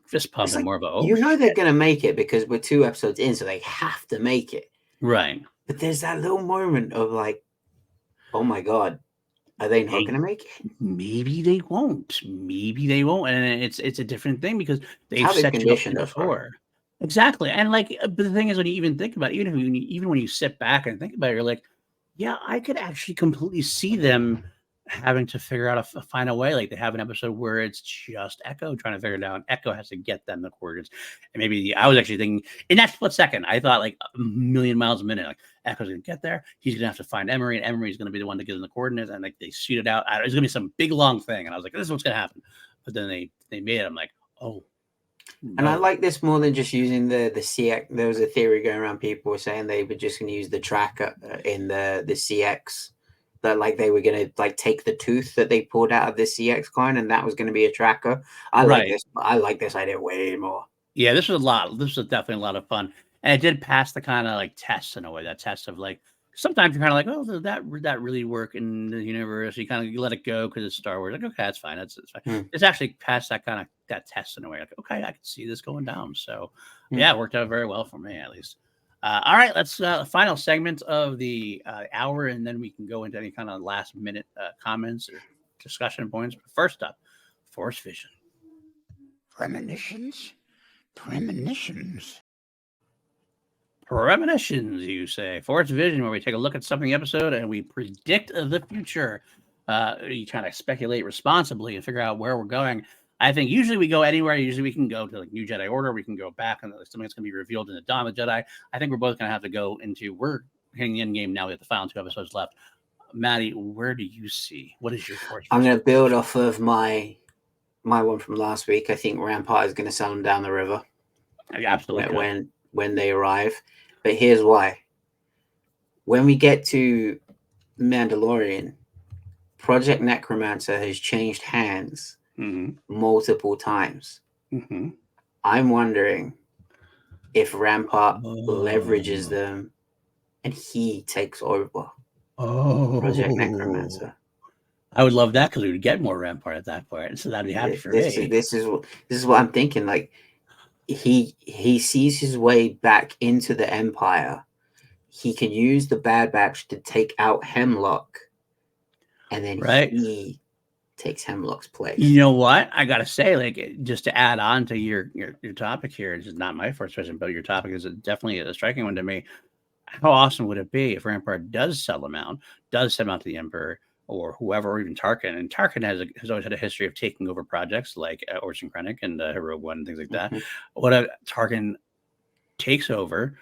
fist pump and more of a they're going to make it because we're 2 episodes in, so they have to make it. Right. But there's that little moment of like, oh my God, are they not going to make it? Maybe they won't. And it's a different thing because they've set you up before. Exactly. And like, but the thing is, when you even think about it, even when you sit back and think about it, you're like, yeah, I could actually completely see them having to figure out find a way. Like they have an episode where it's just Echo trying to figure it out. Echo has to get them the coordinates. And maybe I was actually thinking in that split second, I thought like a million miles a minute, like Echo's gonna get there. He's gonna have to find Emery, and Emery's gonna be the one to give him the coordinates. And like they shoot it out. It's gonna be some big long thing. And I was like, this is what's gonna happen. But then they made it. I'm like, oh. No. And I like this more than just using the CX. There was a theory going around. People were saying they were just going to use the tracker in the CX. That like they were going to like take the tooth that they pulled out of the CX coin, and that was going to be a tracker. I like this idea way more. Yeah, this was definitely a lot of fun, and it did pass the kind of like test in a way. That test of like sometimes you're kind of like, oh, did that really work in the universe? You kind of let it go because it's Star Wars. Like, okay, that's fine. That's fine. It's actually past that kind that test in a way. Like, okay, I can see this going down. So yeah, it worked out very well for me at least. All right, let's final segment of the hour, and then we can go into any kind of last minute comments or discussion points. But first up, Force Vision. Premonitions? Premonitions, you say. Force Vision, where we take a look at something episode and we predict the future. You try to speculate responsibly and figure out where we're going. I think usually we go anywhere. Usually we can go to like New Jedi Order. We can go back and something that's going to be revealed in the Dawn of the Jedi. I think we're both going to have to go into, we're hitting the end game now. We have the final 2 episodes left. Matty, where do you see? What is your Force Vision? I'm going to build off of my one from last week. I think Rampart is going to sell them down the river. Absolutely. When they arrive. But here's why. When we get to Mandalorian, Project Necromancer has changed hands multiple times. I'm wondering if Rampart leverages them and he takes over Project Necromancer. I would love that because we would get more Rampart at that point. So that'd be happy for me. This is what I'm thinking. Like, he sees his way back into the Empire. He can use the Bad Batch to take out Hemlock, and then he takes Hemlock's place. You know what? I gotta say, like, just to add on to your topic here, it's not my first question, but your topic is definitely a striking one to me. How awesome would it be if Rampart does sell them out, does sell them out to the Emperor or whoever, or even Tarkin? And Tarkin has always had a history of taking over projects like Orson Krennic and Hero One and things like that. What if Tarkin takes over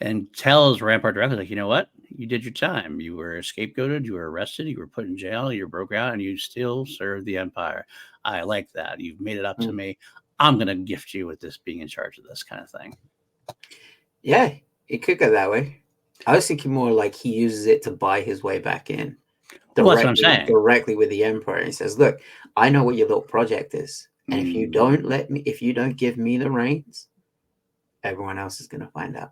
and tells Rampart directly, like, you know what? You did your time. You were scapegoated. You were arrested. You were put in jail. You broke out, and you still serve the Empire. I like that. You've made it up to me. I'm going to gift you with this, being in charge of this kind of thing. Yeah, it could go that way. I was thinking more like he uses it to buy his way back in. Well, that's what I'm saying. Directly with the Emperor. And he says, look, I know what your little project is. And if you don't give me the reins, everyone else is going to find out.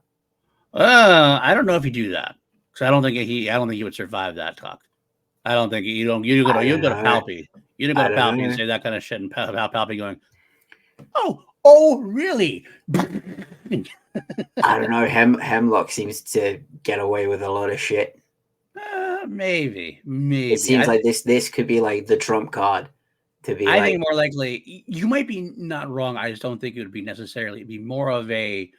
I don't know if you do that, because I don't think he would survive that talk. I don't think you go to Palpy. You don't go to Palpy and say that kind of shit, and Palpy going, oh, really? I don't know. Hemlock seems to get away with a lot of shit. Maybe. It seems like this could be like the trump card. To be, I think more likely, you might be not wrong. I just don't think it would be necessarily. It'd be more of a,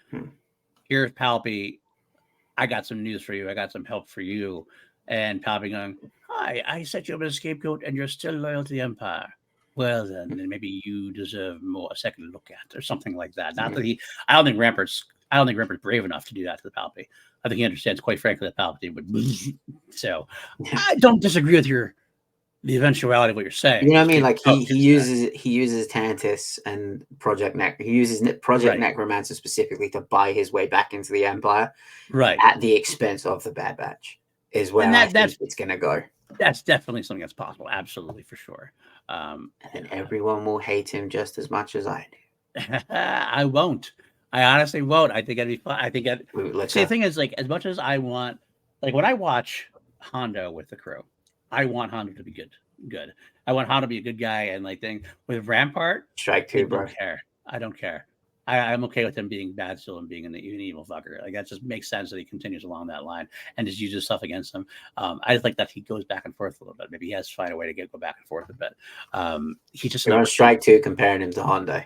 here's Palpy. I got some news for you. I got some help for you. And Palpy going, hi, I set you up as a scapegoat and you're still loyal to the Empire. Well, then maybe you deserve a second look at, or something like that. Not that I don't think Rampart's brave enough to do that to the Palpy. I think he understands, quite frankly, that Palpatine would. So I don't disagree with the eventuality of what you're saying. You know what I mean? Like he uses Tantus and Project Necromancer specifically to buy his way back into the Empire, right? At the expense of the Bad Batch is where I think it's going to go. That's definitely something that's possible. Absolutely, for sure. And everyone will hate him just as much as I do. I won't. I honestly won't. I think it'd be fun. I think the thing is, like, as much as I want, like, when I watch Hondo with the crew, I want Hondo to be good. I want Hondo to be a good guy, and like thing with Rampart, strike two, bro. I don't care. I'm okay with him being bad still and being an evil fucker. Like, that just makes sense that he continues along that line and just uses stuff against him. I just like that he goes back and forth a little bit. Maybe he has to find a way to go back and forth a bit. He just on strike two comparing him to Hondo.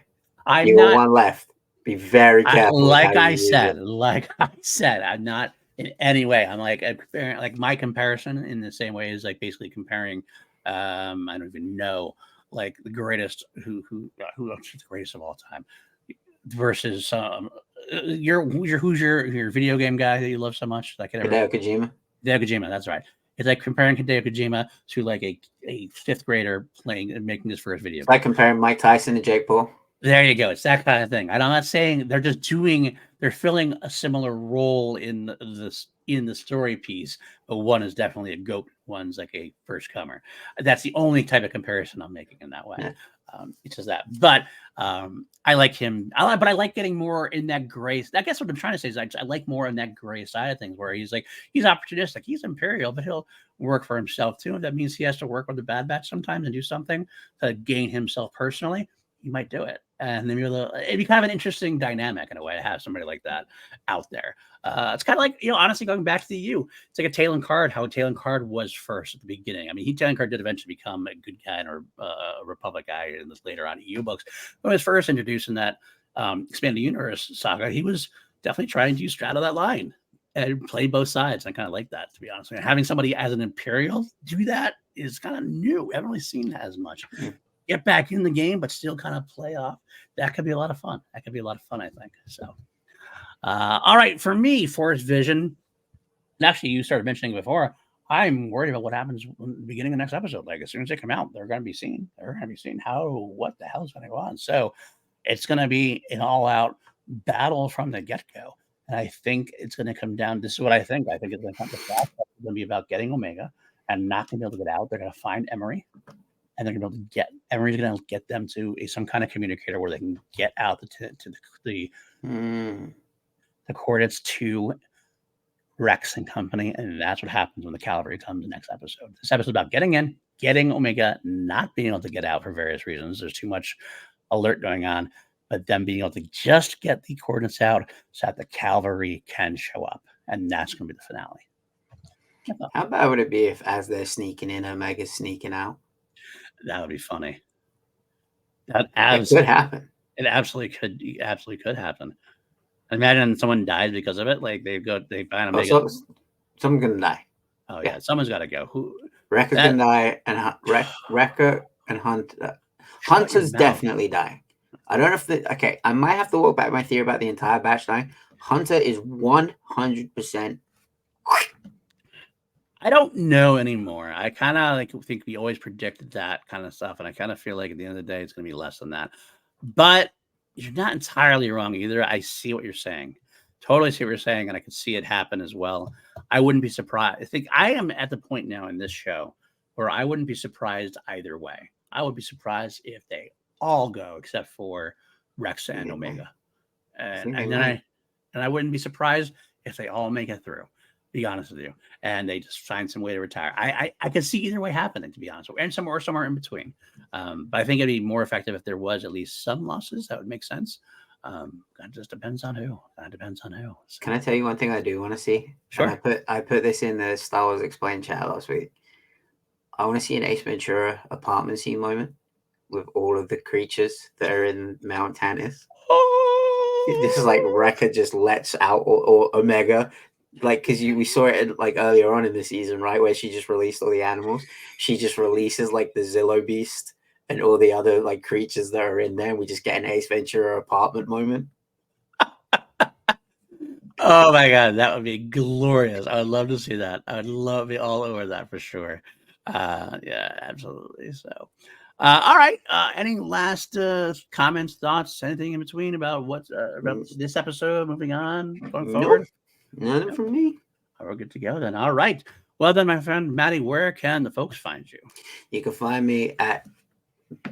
You got one left. Be very careful. Like I said, I'm not in any way. I'm like comparing, like, my comparison in the same way is like basically comparing. I don't even know, like, the greatest who's the greatest of all time versus who's your video game guy that you love so much? Like Hideo Kojima. Hideo Kojima, that's right. It's like comparing Hideo Kojima to like a fifth grader playing and making his first video. It's like comparing Mike Tyson to Jake Paul. There you go. It's that kind of thing. And I'm not saying they're filling a similar role in the story piece, but one is definitely a goat. One's like a first comer. That's the only type of comparison I'm making in that way. Yeah. It's just that. But I like him. But I like getting more in that gray. I guess what I'm trying to say is I like more in that gray side of things, where he's opportunistic. He's Imperial, but he'll work for himself too. If that means he has to work with the Bad Batch sometimes and do something to gain himself personally, you might do it. And then it'd be kind of an interesting dynamic in a way to have somebody like that out there. It's kind of like, honestly, going back to the EU, it's like a Talon Card, how Talon Card was first at the beginning. I mean, Talon Card did eventually become a good guy or a Republic guy in this later on EU books. When he was first introduced in that Expanded Universe saga, he was definitely trying to straddle that line and play both sides. I kind of like that, to be honest. Having somebody as an Imperial do that is kind of new. I haven't really seen that as much. Get back in the game, but still kind of play off. That could be a lot of fun. I think. So, all right. For me, Force Vision, and actually you started mentioning before, I'm worried about what happens in the beginning of the next episode. Like, as soon as they come out, they're going to be seen. What the hell is going to go on. So it's going to be an all-out battle from the get-go. And I think it's going to come down. This is what I think. I think it's going to come to that. It's going to be about getting Omega and not going to be able to get out. They're going to find Emery. And they're going to be able to get Emery's going to get them to some kind of communicator where they can get out the coordinates to Rex and company. And that's what happens when the cavalry comes the next episode. This episode is about getting in, getting Omega, not being able to get out for various reasons. There's too much alert going on, but them being able to just get the coordinates out so that the cavalry can show up. And that's going to be the finale. How bad would it be if, as they're sneaking in, Omega's sneaking out? That would be funny. It could happen. It absolutely could happen. Imagine someone dies because of it. Like they find Omega. Someone's gonna die. Oh yeah, someone's got to go. Wrecker's gonna die, and Wrecker and Hunter. Hunter's definitely dying. I don't know if I might have to walk back my theory about the entire batch dying. Hunter is 100%. I don't know anymore. I kind of think we always predicted that kind of stuff, and I kind of feel like at the end of the day, it's going to be less than that. But you're not entirely wrong either. I see what you're saying. Totally see what you're saying, and I can see it happen as well. I wouldn't be surprised. I think I am at the point now in this show where I wouldn't be surprised either way. I would be surprised if they all go except for Rex and Omega, and I wouldn't be surprised if they all make it through. Be honest with you, and they just find some way to retire. I could see either way happening, to be honest with you, and somewhere in between. But I think it'd be more effective if there was at least some losses. That would make sense. That just depends on who. So. Can I tell you one thing I do want to see? Sure. And I put this in the Star Wars Explained chat last week. I want to see an Ace Ventura apartment scene moment with all of the creatures that are in Mount Tannis. Oh! This is like Wrecker just lets out or Omega. Like, because we saw it like earlier on in the season, right, where she just released all the animals. She just releases like the Zillow Beast and all the other like creatures that are in there. And we just get an Ace Ventura apartment moment. Oh my god, that would be glorious! I would love to see that. I would love to be all over that for sure. Yeah, absolutely. So, all right. Any last comments, thoughts, anything in between about what's about this episode? Moving on, going forward. Nothing from me. We're good to go then. All right. Well then, my friend Matty, where can the folks find you? You can find me at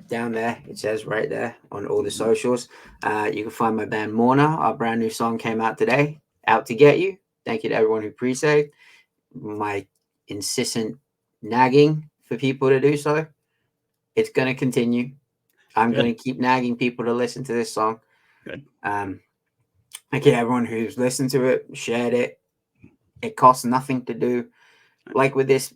down there. It says right there on all the socials. You can find my band Mourner. Our brand new song came out today. Out to Get You. Thank you to everyone who pre-saved. My incessant nagging for people to do so. It's going to continue. I'm going to keep nagging people to listen to this song. Good. Thank you to everyone who's listened to it, shared it. It costs nothing to do. Like with this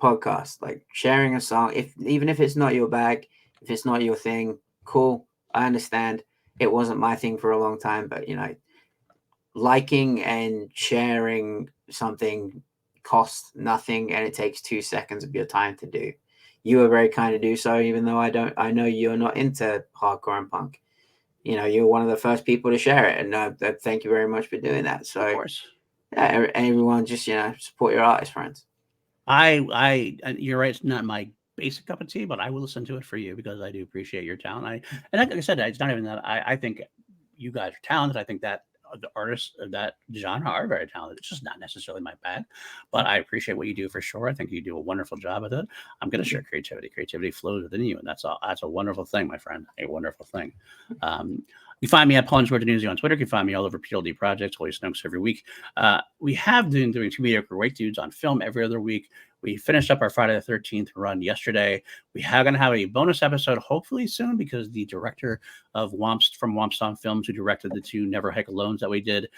podcast, like sharing a song, even if it's not your bag, if it's not your thing, cool. I understand. It wasn't my thing for a long time, but liking and sharing something costs nothing, and it takes 2 seconds of your time to do. You are very kind to do so, even though I know you're not into hardcore and punk. You're one of the first people to share it, and thank you very much for doing that. So, of course, yeah, everyone just support your artist friends. You're right. It's not my basic cup of tea, but I will listen to it for you because I do appreciate your talent. Like I said, it's not even that. I think you guys are talented. I think that the artists of that genre are very talented. It's just not necessarily my bag, but I appreciate what you do for sure. I think you do a wonderful job with it. I'm going to share creativity. Creativity flows within you, and that's a wonderful thing, my friend. A wonderful thing. You find me at Paulinsworth News on Twitter. You can find me all over PLD Projects, Holy Snokes every week. We have been doing Two Mediocre White Dudes on film every other week. We finished up our Friday the 13th run yesterday. We are going to have a bonus episode hopefully soon because the director of from Wompstomp Films, who directed the 2 Never Hike Alones that we did,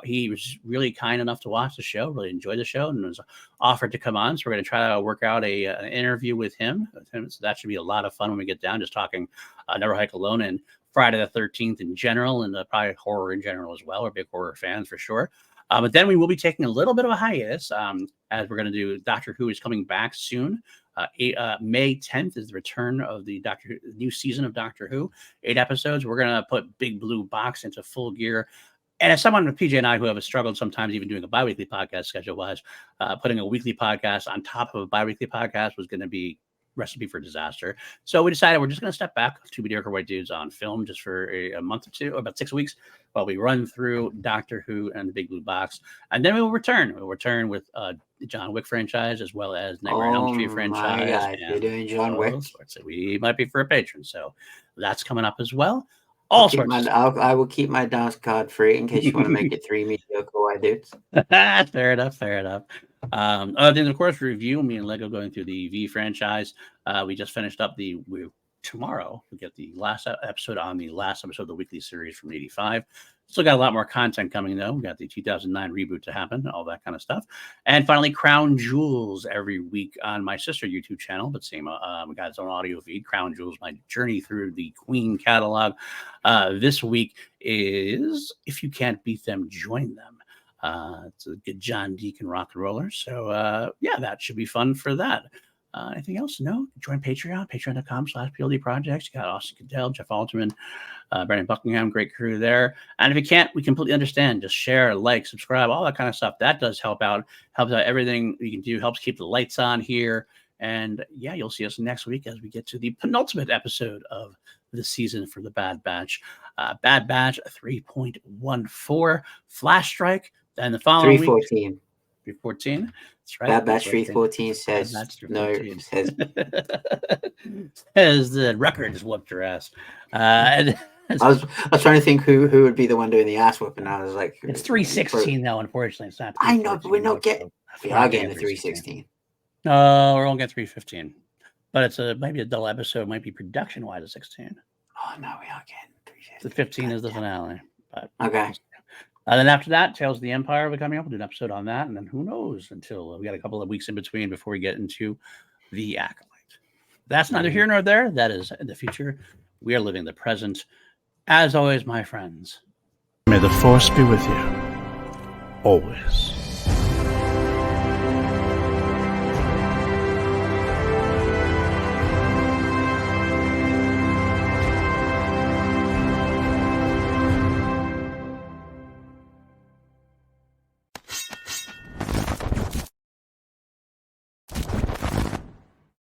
he was really kind enough to watch the show, really enjoyed the show, and was offered to come on. So we're going to try to work out an interview with him. So that should be a lot of fun when we get down, just talking Never Hike Alone and Friday the 13th in general, and probably horror in general as well. We're big horror fans for sure. But then we will be taking a little bit of a hiatus as we're going to do Doctor Who is coming back soon. May 10th is the return of the new season of Doctor Who. 8 episodes. We're going to put Big Blue Box into full gear. And as someone with PJ and I who have struggled sometimes even doing a bi-weekly podcast schedule-wise, putting a weekly podcast on top of a bi-weekly podcast was going to be recipe for disaster. So we decided we're just going to step back to Mediocre White Dudes on film just for a month or two, or about 6 weeks, while we run through Doctor Who and the Big Blue Box. And then we will return. We'll return with the John Wick franchise as well as Nightmare on Elm Street franchise. God, you're doing John Wick. So we might be for a patron. So that's coming up as well. I will keep my dance card free in case you want to make it 3 Mediocre White Dudes. Fair enough. Other things, of course, review me and Lego going through the V franchise. We just finished up tomorrow. We get the last episode on the last episode of the weekly series from 85. Still got a lot more content coming, though. We got the 2009 reboot to happen, all that kind of stuff. And finally, Crown Jewels every week on my sister YouTube channel, but same, we got its own audio feed. Crown Jewels, my journey through the Queen catalog. This week is If You Can't Beat Them, Join Them. It's a good John Deacon rock and roller. So, yeah, that should be fun for that. Anything else? No? Join Patreon, patreon.com/PLD Projects. You got Austin Cadell, Jeff Alterman, Brandon Buckingham, great crew there. And if you can't, we completely understand. Just share, like, subscribe, all that kind of stuff. That does help out. Helps out everything we can do. Helps keep the lights on here. And yeah, you'll see us next week as we get to the penultimate episode of the season for the Bad Batch. Bad Batch 3.14, Flash Strike. Then the following 314. Week, 314. That's right. Bad Batch 314 says no. Says the record is whooped your ass. I was trying to think who would be the one doing the ass whooping. I was like, it's 316 though. Unfortunately, it's not. I know, but we're not getting. We are getting the 316. No, we're only getting 315. But it's maybe a dull episode. Might be production wise a 16. Oh no, we are getting 315. The 15 is the finale. But okay. Then after that, Tales of the Empire will be coming up. We'll do an episode on that. And then who knows until we got a couple of weeks in between before we get into the Acolyte. That's neither here nor there. That is in the future. We are living the present. As always, my friends, may the Force be with you. Always.